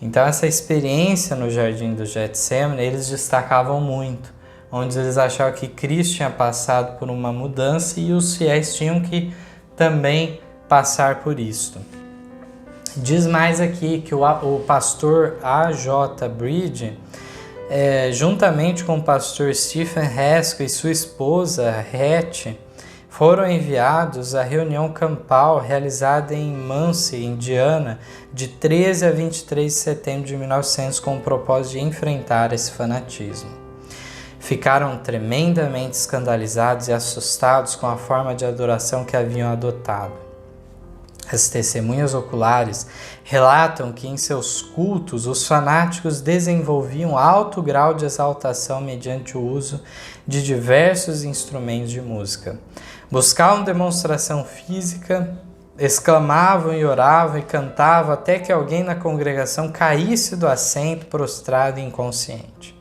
Então essa experiência no jardim do Getsêmani eles destacavam muito, onde eles achavam que Cristo tinha passado por uma mudança e os fiéis tinham que também passar por isto. Diz mais aqui que o pastor A.J. Bridge, juntamente com o pastor Stephen Haskell e sua esposa Hattie, foram enviados à reunião campal realizada em Muncie, Indiana, de 13 a 23 de setembro de 1900, com o propósito de enfrentar esse fanatismo. Ficaram tremendamente escandalizados e assustados com a forma de adoração que haviam adotado. As testemunhas oculares relatam que em seus cultos os fanáticos desenvolviam alto grau de exaltação mediante o uso de diversos instrumentos de música. Buscavam demonstração física, exclamavam e oravam e cantavam até que alguém na congregação caísse do assento prostrado e inconsciente.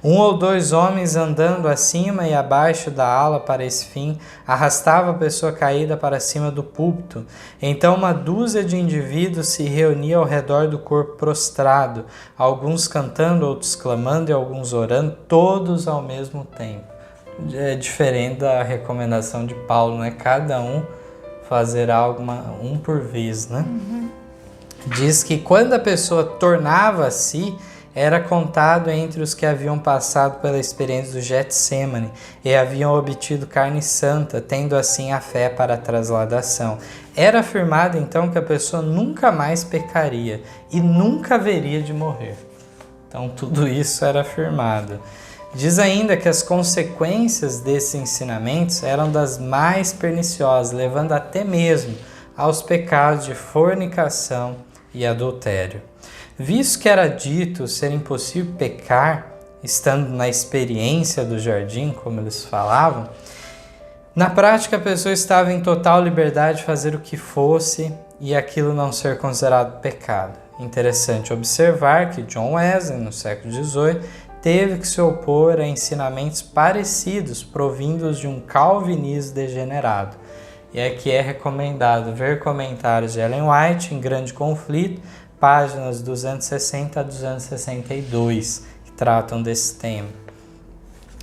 Um ou dois homens andando acima e abaixo da ala para esse fim, arrastava a pessoa caída para cima do púlpito. Então uma dúzia de indivíduos se reunia ao redor do corpo prostrado, alguns cantando, outros clamando e alguns orando, todos ao mesmo tempo. É diferente da recomendação de Paulo, né? Cada um fazer algo um por vez, né? Diz que quando a pessoa tornava-se, era contado entre os que haviam passado pela experiência do Getsêmani e haviam obtido carne santa, tendo assim a fé para a transladação. Era afirmado então que a pessoa nunca mais pecaria e nunca haveria de morrer. Então tudo isso era afirmado. Diz ainda que as consequências desses ensinamentos eram das mais perniciosas, levando até mesmo aos pecados de fornicação e adultério. Visto que era dito ser impossível pecar, estando na experiência do jardim, como eles falavam, na prática a pessoa estava em total liberdade de fazer o que fosse e aquilo não ser considerado pecado. Interessante observar que John Wesley, no século XVIII, teve que se opor a ensinamentos parecidos, provindos de um calvinismo degenerado. E aqui é recomendado ver comentários de Ellen White em Grande Conflito, páginas 260 a 262, que tratam desse tema.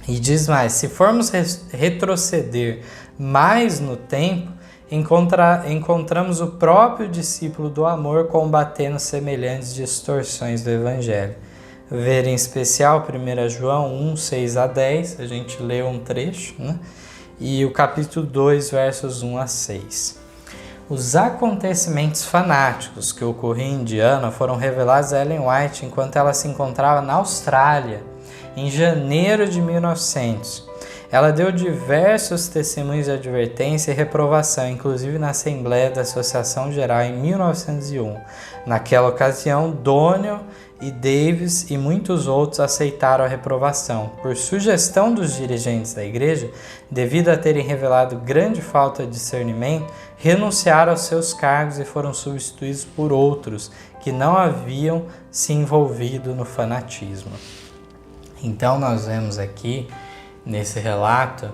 E diz mais, se formos retroceder mais no tempo, encontramos o próprio discípulo do amor combatendo semelhantes distorções do Evangelho. Ver em especial 1 João 1, 6 a 10, a gente leu um trecho, né? E o capítulo 2, versos 1 a 6. Os acontecimentos fanáticos que ocorriam em Indiana foram revelados a Ellen White enquanto ela se encontrava na Austrália, em janeiro de 1900. Ela deu diversos testemunhos de advertência e reprovação, inclusive na Assembleia da Associação Geral em 1901. Naquela ocasião, Donnell e Davis e muitos outros aceitaram a reprovação. Por sugestão dos dirigentes da igreja, devido a terem revelado grande falta de discernimento, renunciaram aos seus cargos e foram substituídos por outros que não haviam se envolvido no fanatismo. Então nós vemos aqui nesse relato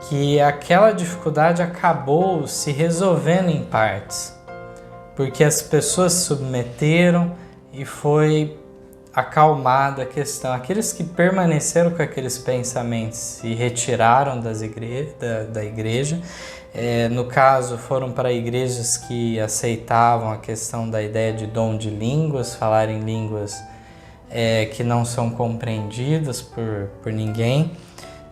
que aquela dificuldade acabou se resolvendo em partes, porque as pessoas se submeteram e foi acalmada a questão. Aqueles que permaneceram com aqueles pensamentos se retiraram da igreja. No caso, foram para igrejas que aceitavam a questão da ideia de dom de línguas, falar em línguas que não são compreendidas por ninguém.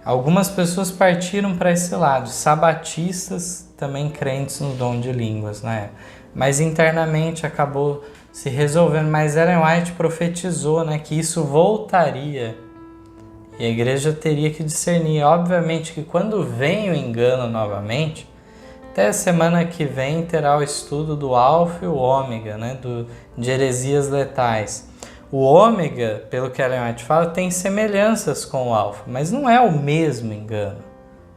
Algumas pessoas partiram para esse lado, sabatistas também crentes no dom de línguas, né? Mas internamente acabou se resolvendo. Mas Ellen White profetizou, né, que isso voltaria e a igreja teria que discernir. Obviamente que quando vem o engano novamente, até a semana que vem terá o estudo do Alfa e o Ômega, né, de heresias letais. O Ômega, pelo que Ellen White fala, tem semelhanças com o Alfa, mas não é o mesmo engano,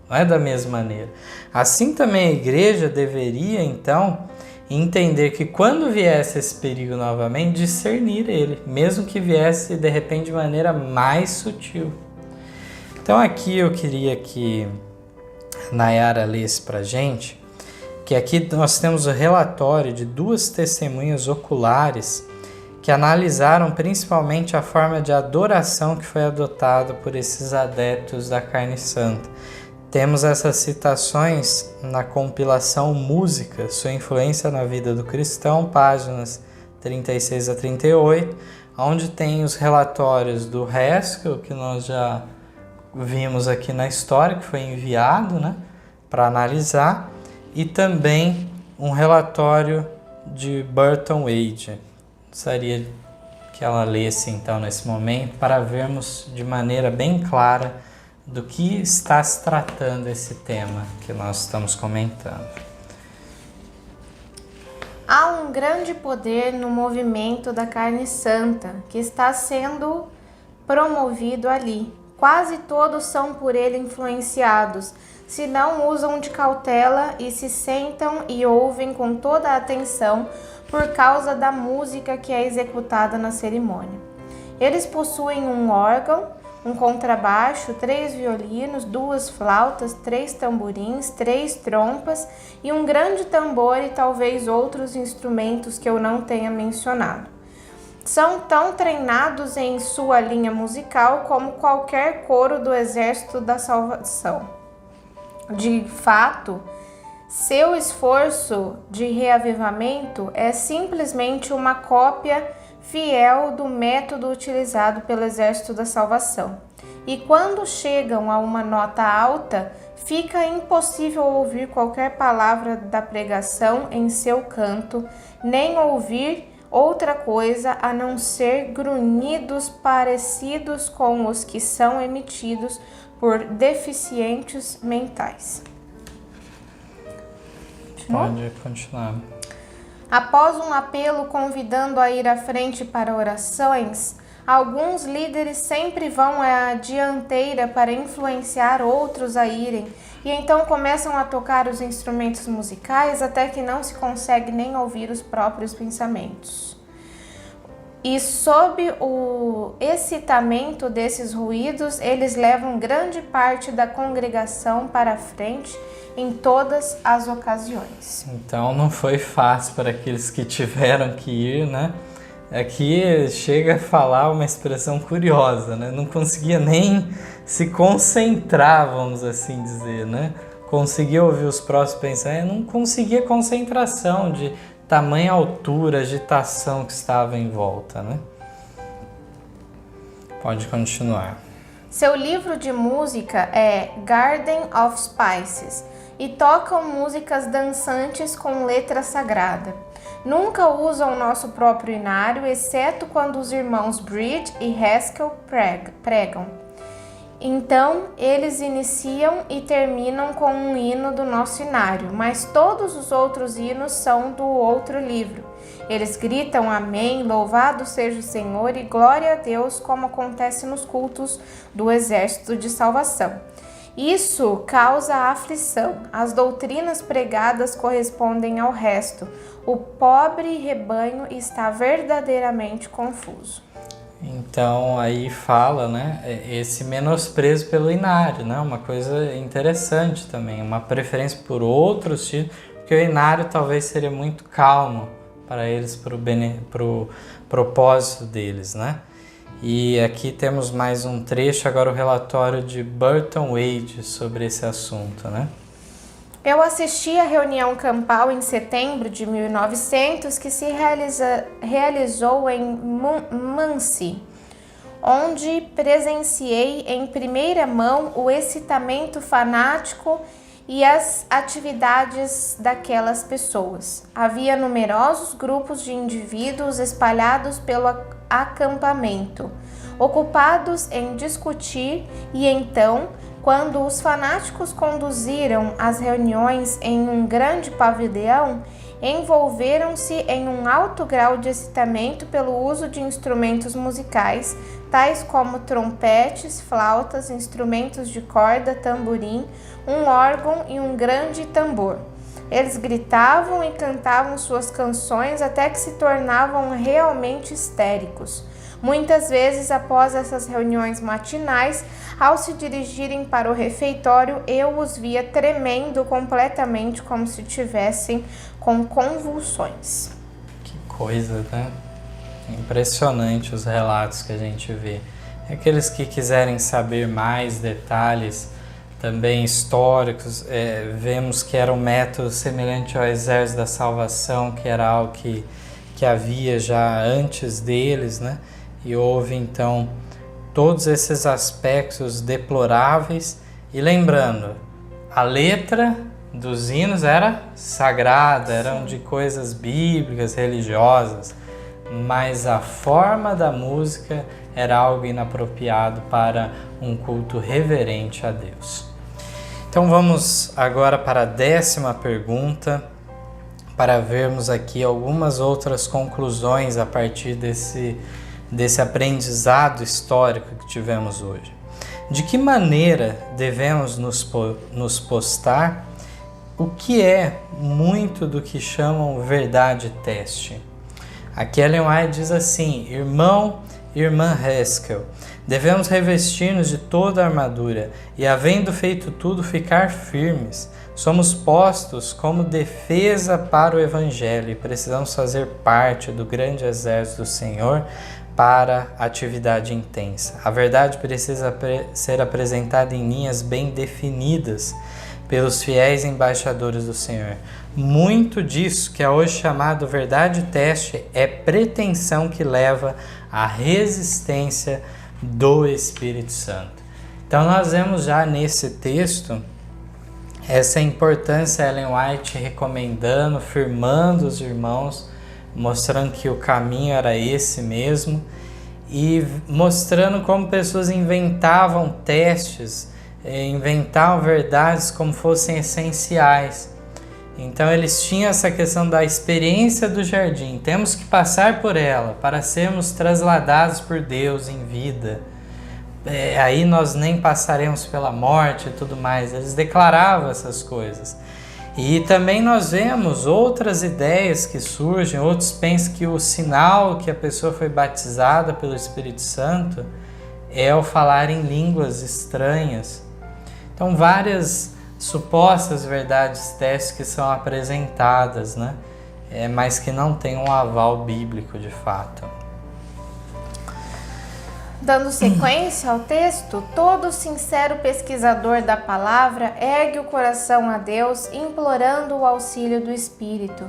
não é da mesma maneira. Assim também a igreja deveria, então, entender que quando viesse esse perigo novamente, discernir ele, mesmo que viesse de repente de maneira mais sutil. Então aqui eu queria que Nayara lesse pra gente, que aqui nós temos o relatório de 2 testemunhas oculares que analisaram principalmente a forma de adoração que foi adotada por esses adeptos da carne santa. Temos essas citações na compilação Música, sua influência na vida do cristão, páginas 36 a 38, onde tem os relatórios do Haskell, que nós já vimos aqui na história, que foi enviado, né, para analisar, e também um relatório de Burton Wade. Gostaria que ela lesse então nesse momento para vermos de maneira bem clara do que está se tratando esse tema que nós estamos comentando. Há um grande poder no movimento da carne santa que está sendo promovido ali. Quase todos são por ele influenciados, se não usam de cautela e se sentam e ouvem com toda a atenção por causa da música que é executada na cerimônia. Eles possuem um órgão, um contrabaixo, 3 violinos, 2 flautas, 3 tamborins, 3 trompas e um grande tambor e talvez outros instrumentos que eu não tenha mencionado. São tão treinados em sua linha musical como qualquer coro do Exército da Salvação. De fato, seu esforço de reavivamento é simplesmente uma cópia fiel do método utilizado pelo Exército da Salvação. E quando chegam a uma nota alta, fica impossível ouvir qualquer palavra da pregação em seu canto, nem ouvir outra coisa a não ser grunhidos parecidos com os que são emitidos por deficientes mentais. Pode continuar. Após um apelo convidando a ir à frente para orações, alguns líderes sempre vão à dianteira para influenciar outros a irem, e então começam a tocar os instrumentos musicais até que não se consegue nem ouvir os próprios pensamentos. E sob o excitamento desses ruídos, eles levam grande parte da congregação para a frente em todas as ocasiões. Então não foi fácil para aqueles que tiveram que ir, né? Aqui chega a falar uma expressão curiosa, né? Não conseguia nem se concentrar, vamos assim dizer, né? Conseguia ouvir os próximos pensamentos, não conseguia concentração de tamanha altura, agitação que estava em volta, né? Pode continuar. Seu livro de música é Garden of Spices e tocam músicas dançantes com letra sagrada. Nunca usam nosso próprio inário, exceto quando os irmãos Bridge e Haskell pregam. Então, eles iniciam e terminam com um hino do nosso inário, mas todos os outros hinos são do outro livro. Eles gritam amém, louvado seja o Senhor e glória a Deus, como acontece nos cultos do Exército de Salvação. Isso causa aflição. As doutrinas pregadas correspondem ao resto. O pobre rebanho está verdadeiramente confuso. Então aí fala, né, esse menosprezo pelo inário, né, uma coisa interessante também, uma preferência por outros tipos, porque o inário talvez seria muito calmo para eles, para o propósito deles, né. E aqui temos mais um trecho, agora o relatório de Burton Wade sobre esse assunto, né. Eu assisti à reunião campal em setembro de 1900 que se realizou em Muncie, onde presenciei em primeira mão o excitamento fanático e as atividades daquelas pessoas. Havia numerosos grupos de indivíduos espalhados pelo acampamento, ocupados em discutir, e então, quando os fanáticos conduziram as reuniões em um grande pavilhão, envolveram-se em um alto grau de excitamento pelo uso de instrumentos musicais, tais como trompetes, flautas, instrumentos de corda, tamborim, um órgão e um grande tambor. Eles gritavam e cantavam suas canções até que se tornavam realmente histéricos. Muitas vezes, após essas reuniões matinais, ao se dirigirem para o refeitório, eu os via tremendo completamente, como se tivessem com convulsões. Que coisa, né? Impressionante os relatos que a gente vê. Aqueles que quiserem saber mais detalhes, também históricos, vemos que era um método semelhante ao Exército da Salvação, que era algo que havia já antes deles, né? E houve então todos esses aspectos deploráveis. E lembrando, a letra dos hinos era sagrada, eram de coisas bíblicas, religiosas, mas a forma da música era algo inapropriado para um culto reverente a Deus. Então vamos agora para a 10ª pergunta, para vermos aqui algumas outras conclusões a partir desse aprendizado histórico que tivemos hoje. De que maneira devemos nos postar o que é muito do que chamam verdade teste? Aqui Ellen White diz assim: irmão e irmã Haskell, devemos revestir-nos de toda a armadura e, havendo feito tudo, ficar firmes. Somos postos como defesa para o Evangelho e precisamos fazer parte do grande exército do Senhor para atividade intensa. A verdade precisa ser apresentada em linhas bem definidas pelos fiéis embaixadores do Senhor. Muito disso que é hoje chamado verdade teste é pretensão que leva à resistência do Espírito Santo. Então nós vemos já nesse texto essa importância, Ellen White recomendando, firmando os irmãos, mostrando que o caminho era esse mesmo e mostrando como pessoas inventavam testes, inventavam verdades como fossem essenciais. Então eles tinham essa questão da experiência do jardim, temos que passar por ela para sermos trasladados por Deus em vida. Aí nós nem passaremos pela morte e tudo mais. Eles declaravam essas coisas. E também nós vemos outras ideias que surgem, outros pensam que o sinal que a pessoa foi batizada pelo Espírito Santo é o falar em línguas estranhas. Então várias supostas verdades testes que são apresentadas, né? Mas que não tem um aval bíblico de fato. Dando sequência ao texto, todo sincero pesquisador da palavra ergue o coração a Deus, implorando o auxílio do Espírito,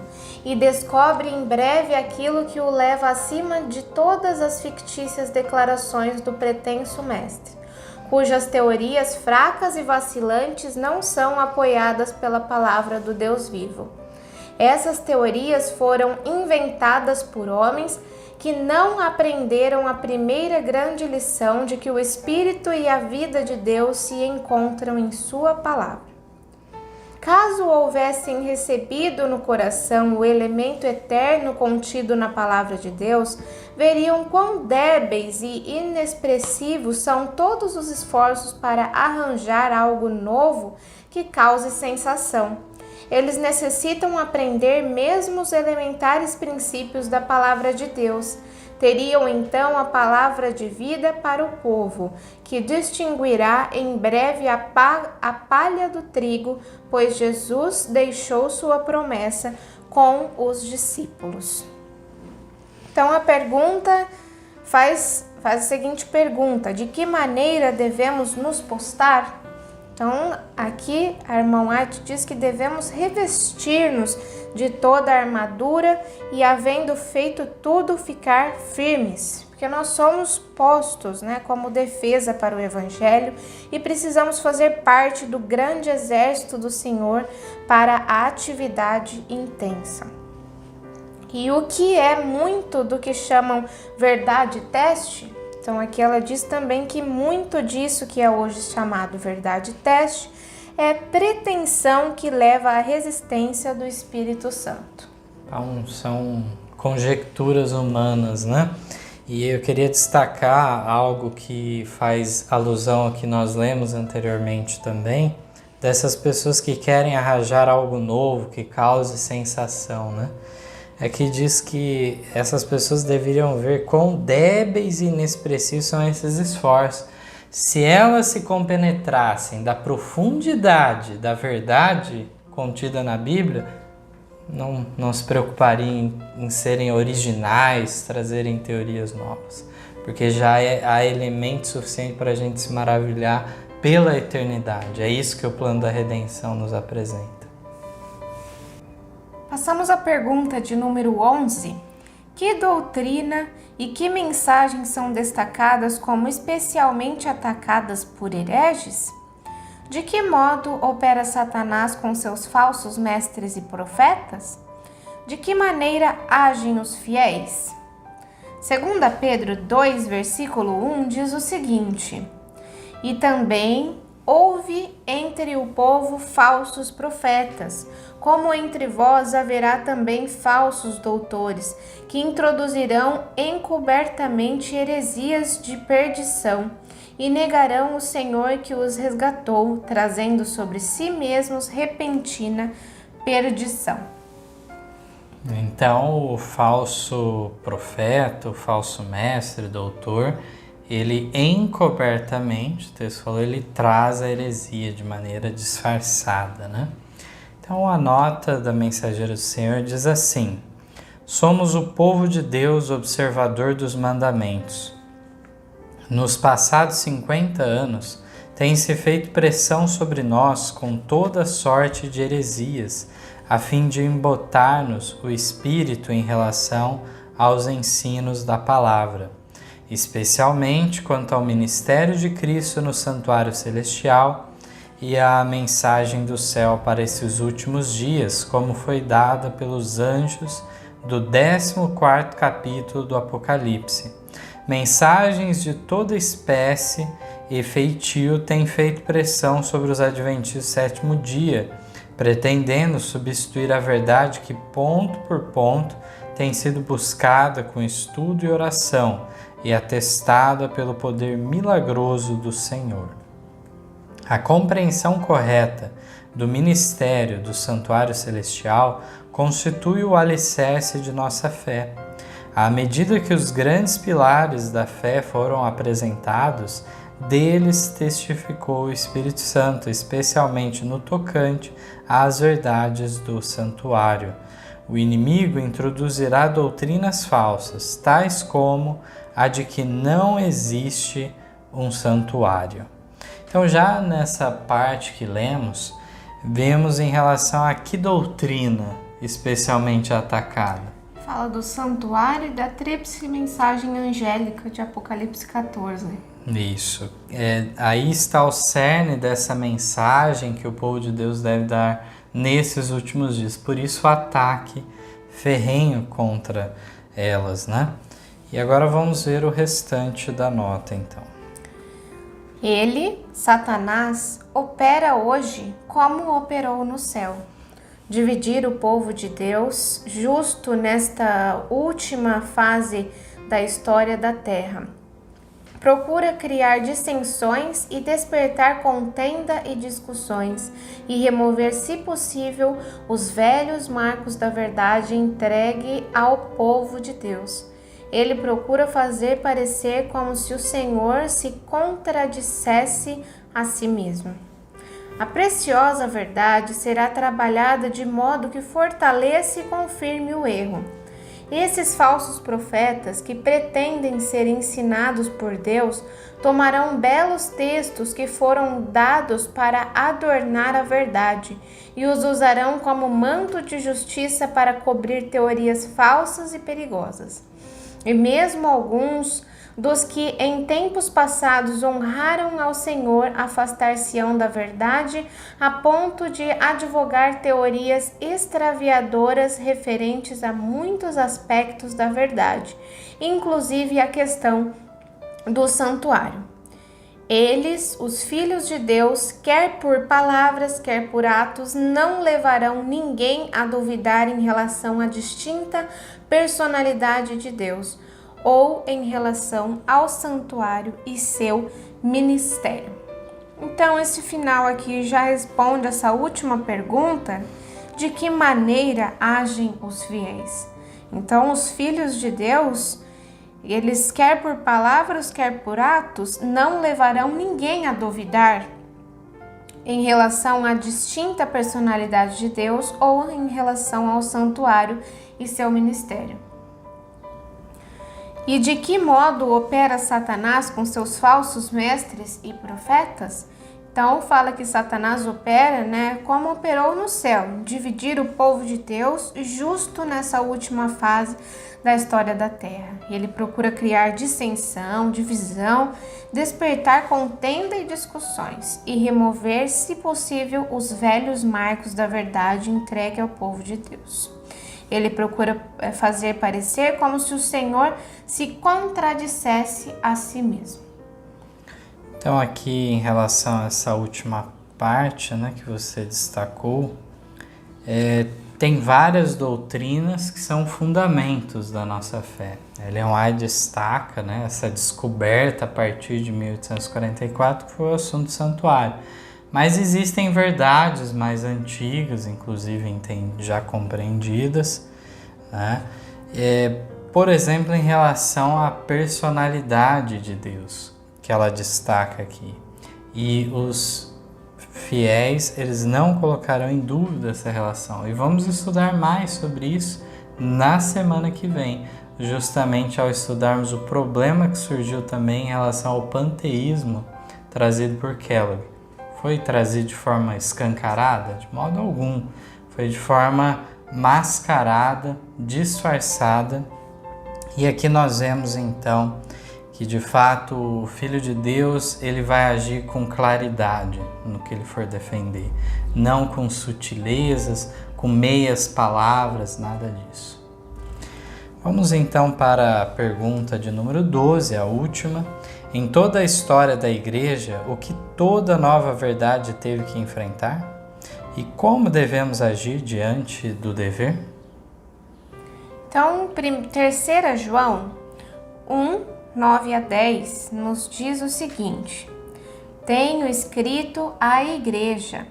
e descobre em breve aquilo que o leva acima de todas as fictícias declarações do pretenso mestre, cujas teorias fracas e vacilantes não são apoiadas pela palavra do Deus vivo. Essas teorias foram inventadas por homens que não aprenderam a primeira grande lição de que o Espírito e a vida de Deus se encontram em sua palavra. Caso houvessem recebido no coração o elemento eterno contido na palavra de Deus, veriam quão débeis e inexpressivos são todos os esforços para arranjar algo novo que cause sensação. Eles necessitam aprender mesmo os elementares princípios da palavra de Deus. Teriam então a palavra de vida para o povo, que distinguirá em breve a palha do trigo, pois Jesus deixou sua promessa com os discípulos. Então a pergunta faz a seguinte pergunta: de que maneira devemos nos postar? Então aqui a irmã Arte diz que devemos revestir-nos de toda a armadura e, havendo feito tudo, ficar firmes, porque nós somos postos, como defesa para o Evangelho e precisamos fazer parte do grande exército do Senhor para a atividade intensa. E o que é muito do que chamam verdade teste? Então aqui ela diz também que muito disso que é hoje chamado verdade teste é pretensão que leva à resistência do Espírito Santo. Então, são conjecturas humanas, né? E eu queria destacar algo que faz alusão ao que nós lemos anteriormente também, dessas pessoas que querem arranjar algo novo, que cause sensação, né? É que diz que essas pessoas deveriam ver quão débeis e inexpressivos são esses esforços. Se elas se compenetrassem da profundidade da verdade contida na Bíblia, não se preocupariam em serem originais, trazerem teorias novas, porque já há elemento suficiente para a gente se maravilhar pela eternidade. É isso que o plano da redenção nos apresenta. Passamos à pergunta de número 11. Que doutrina e que mensagens são destacadas como especialmente atacadas por hereges? De que modo opera Satanás com seus falsos mestres e profetas? De que maneira agem os fiéis? 2 Pedro 2, versículo 1 diz o seguinte: E também houve entre o povo falsos profetas, como entre vós haverá também falsos doutores, que introduzirão encobertamente heresias de perdição, e negarão o Senhor que os resgatou, trazendo sobre si mesmos repentina perdição. Então, o falso profeta, o falso mestre, doutor, ele encobertamente, o texto falou, ele traz a heresia de maneira disfarçada, né? Então, a nota da Mensageira do Senhor diz assim: somos o povo de Deus, observador dos mandamentos. Nos passados 50 anos, tem-se feito pressão sobre nós com toda sorte de heresias, a fim de embotar-nos o espírito em relação aos ensinos da palavra, especialmente quanto ao ministério de Cristo no santuário celestial e à mensagem do céu para esses últimos dias, como foi dada pelos anjos do 14º capítulo do Apocalipse. Mensagens de toda espécie e feitio têm feito pressão sobre os adventistas do sétimo dia, pretendendo substituir a verdade que, ponto por ponto, tem sido buscada com estudo e oração e atestada pelo poder milagroso do Senhor. A compreensão correta do ministério do santuário celestial constitui o alicerce de nossa fé. À medida que os grandes pilares da fé foram apresentados, deles testificou o Espírito Santo, especialmente no tocante às verdades do santuário. O inimigo introduzirá doutrinas falsas, tais como a de que não existe um santuário. Então, já nessa parte que lemos, vemos em relação a que doutrina especialmente atacada. Fala do santuário e da tríplice mensagem angélica de Apocalipse 14. Isso. Aí está o cerne dessa mensagem que o povo de Deus deve dar nesses últimos dias. Por isso o ataque ferrenho contra elas, né? E agora vamos ver o restante da nota, então. Ele, Satanás, opera hoje como operou no céu. Dividir o povo de Deus justo nesta última fase da história da Terra. procura criar dissensões e despertar contenda e discussões, e remover, se possível, os velhos marcos da verdade entregue ao povo de Deus. Ele procura fazer parecer como se o Senhor se contradissesse a si mesmo. A preciosa verdade será trabalhada de modo que fortaleça e confirme o erro. Esses falsos profetas que pretendem ser ensinados por Deus tomarão belos textos que foram dados para adornar a verdade e os usarão como manto de justiça para cobrir teorias falsas e perigosas. E mesmo alguns dos que em tempos passados honraram ao Senhor afastar-se-ão da verdade a ponto de advogar teorias extraviadoras referentes a muitos aspectos da verdade, inclusive a questão do santuário. Eles, os filhos de Deus, quer por palavras, quer por atos, não levarão ninguém a duvidar em relação à distinta personalidade de Deus, ou em relação ao santuário e seu ministério. Então, esse final aqui já responde essa última pergunta: de que maneira agem os fiéis? Então, os filhos de Deus, eles quer por palavras, quer por atos, não levarão ninguém a duvidar em relação à distinta personalidade de Deus ou em relação ao santuário e seu ministério. E de que modo opera Satanás com seus falsos mestres e profetas? Então fala que Satanás opera, como operou no céu, dividir o povo de Deus justo nessa última fase da história da terra. Ele procura criar dissensão, divisão, despertar contenda e discussões e remover, se possível, os velhos marcos da verdade entregue ao povo de Deus. Ele procura fazer parecer como se o Senhor se contradissesse a si mesmo. Então aqui em relação a essa última parte, que você destacou, tem várias doutrinas que são fundamentos da nossa fé. Ellen White destaca essa descoberta a partir de 1844, que foi o assunto do santuário. Mas existem verdades mais antigas, inclusive já compreendidas, por exemplo, em relação à personalidade de Deus, que ela destaca aqui. E os fiéis, eles não colocarão em dúvida essa relação. E vamos estudar mais sobre isso na semana que vem, justamente ao estudarmos o problema que surgiu também em relação ao panteísmo trazido por Kellogg. Foi trazido de forma escancarada? De modo algum. Foi de forma mascarada, disfarçada. E aqui nós vemos então que de fato o Filho de Deus, ele vai agir com claridade no que ele for defender. Não com sutilezas, com meias palavras, nada disso. Vamos então para a pergunta de número 12, a última. Em toda a história da igreja, o que toda nova verdade teve que enfrentar? E como devemos agir diante do dever? Então, 3 João 1, 9 a 10 nos diz o seguinte: tenho escrito à igreja,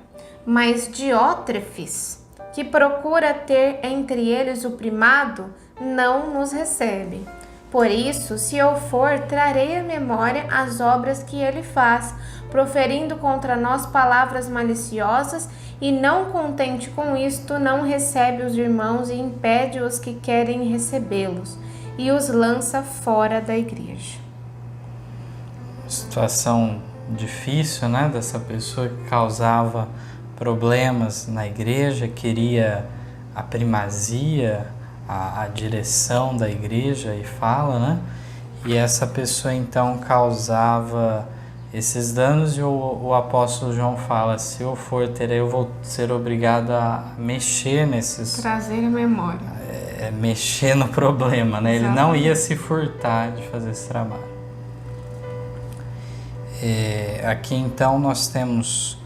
mas Diótrefes, que procura ter entre eles o primado, não nos recebe. Por isso, se eu for, trarei à memória as obras que ele faz, proferindo contra nós palavras maliciosas, e não contente com isto, não recebe os irmãos e impede os que querem recebê-los, e os lança fora da igreja. Situação difícil, dessa pessoa que causava problemas na igreja, queria a primazia, a direção da igreja e fala, E essa pessoa então causava esses danos e o apóstolo João fala: se eu for ter, eu vou ser obrigado a mexer nesses... Trazer a memória. Mexer no problema, Ele não ia se furtar de fazer esse trabalho. Aqui então nós temos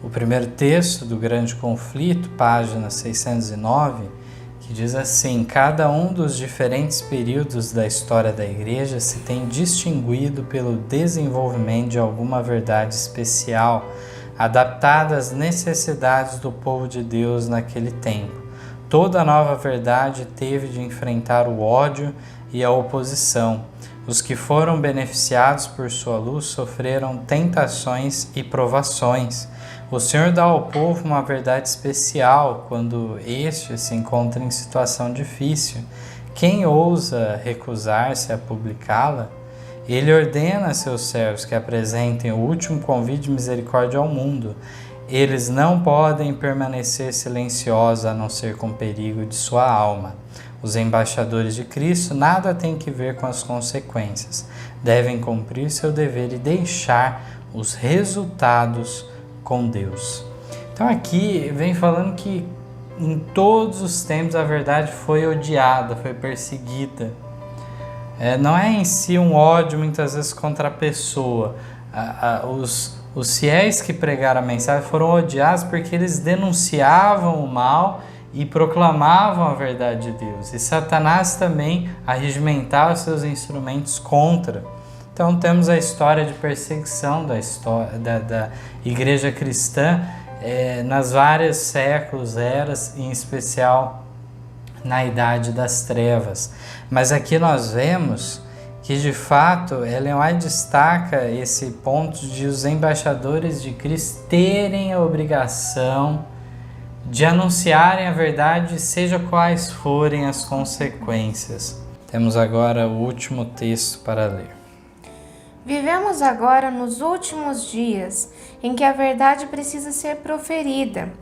o primeiro texto do Grande Conflito, página 609, que que diz assim: cada um dos diferentes períodos da história da Igreja se tem distinguido pelo desenvolvimento de alguma verdade especial, adaptada às necessidades do povo de Deus naquele tempo. Toda nova verdade teve de enfrentar o ódio e a oposição. Os que foram beneficiados por sua luz sofreram tentações e provações. O Senhor dá ao povo uma verdade especial quando este se encontra em situação difícil. Quem ousa recusar-se a publicá-la? Ele ordena a seus servos que apresentem o último convite de misericórdia ao mundo. Eles não podem permanecer silenciosos a não ser com perigo de sua alma. Os embaixadores de Cristo nada têm que ver com as consequências. Devem cumprir seu dever e deixar os resultados com Deus. Então aqui vem falando que em todos os tempos a verdade foi odiada, foi perseguida. Não é em si um ódio muitas vezes contra a pessoa. Os fiéis que pregaram a mensagem foram odiados porque eles denunciavam o mal e proclamavam a verdade de Deus. E Satanás também arregimentava seus instrumentos contra. Então temos a história de perseguição da igreja cristã nas vários séculos, eras, em especial na Idade das Trevas. Mas aqui nós vemos que de fato Ellen White destaca esse ponto de os embaixadores de Cristo terem a obrigação de anunciarem a verdade, seja quais forem as consequências. Temos agora o último texto para ler. Vivemos agora nos últimos dias, em que a verdade precisa ser proferida,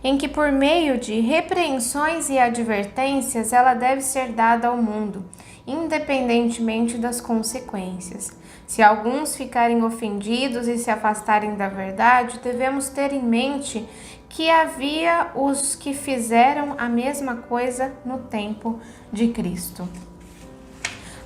em que por meio de repreensões e advertências ela deve ser dada ao mundo, independentemente das consequências. Se alguns ficarem ofendidos e se afastarem da verdade, devemos ter em mente que havia os que fizeram a mesma coisa no tempo de Cristo.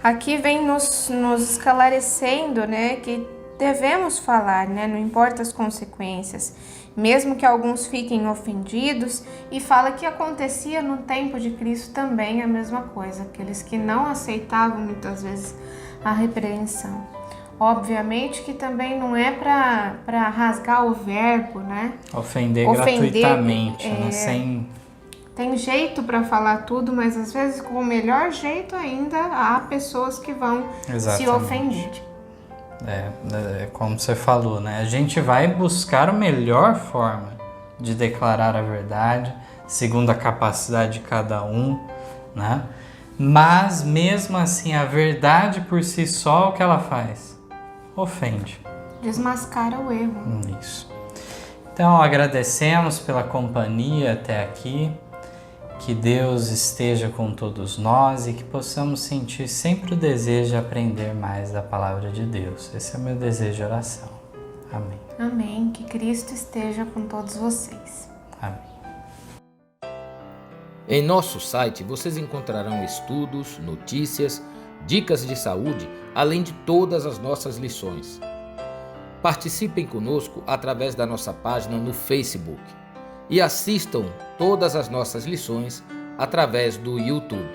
Aqui vem nos esclarecendo, que devemos falar, não importa as consequências, mesmo que alguns fiquem ofendidos, e fala que acontecia no tempo de Cristo também a mesma coisa, aqueles que não aceitavam muitas vezes a repreensão. Obviamente que também não é para rasgar o verbo, Ofender gratuitamente, sem... Tem jeito para falar tudo, mas às vezes com o melhor jeito ainda há pessoas que vão se ofender. Como você falou, a gente vai buscar a melhor forma de declarar a verdade, segundo a capacidade de cada um, Mas mesmo assim, a verdade por si só, o que ela faz? Ofende. Desmascara o erro. Isso. Então, agradecemos pela companhia até aqui. Que Deus esteja com todos nós e que possamos sentir sempre o desejo de aprender mais da palavra de Deus. Esse é o meu desejo de oração. Amém. Amém. Que Cristo esteja com todos vocês. Amém. Em nosso site vocês encontrarão estudos, notícias, dicas de saúde, além de todas as nossas lições. Participem conosco através da nossa página no Facebook. E assistam todas as nossas lições através do YouTube.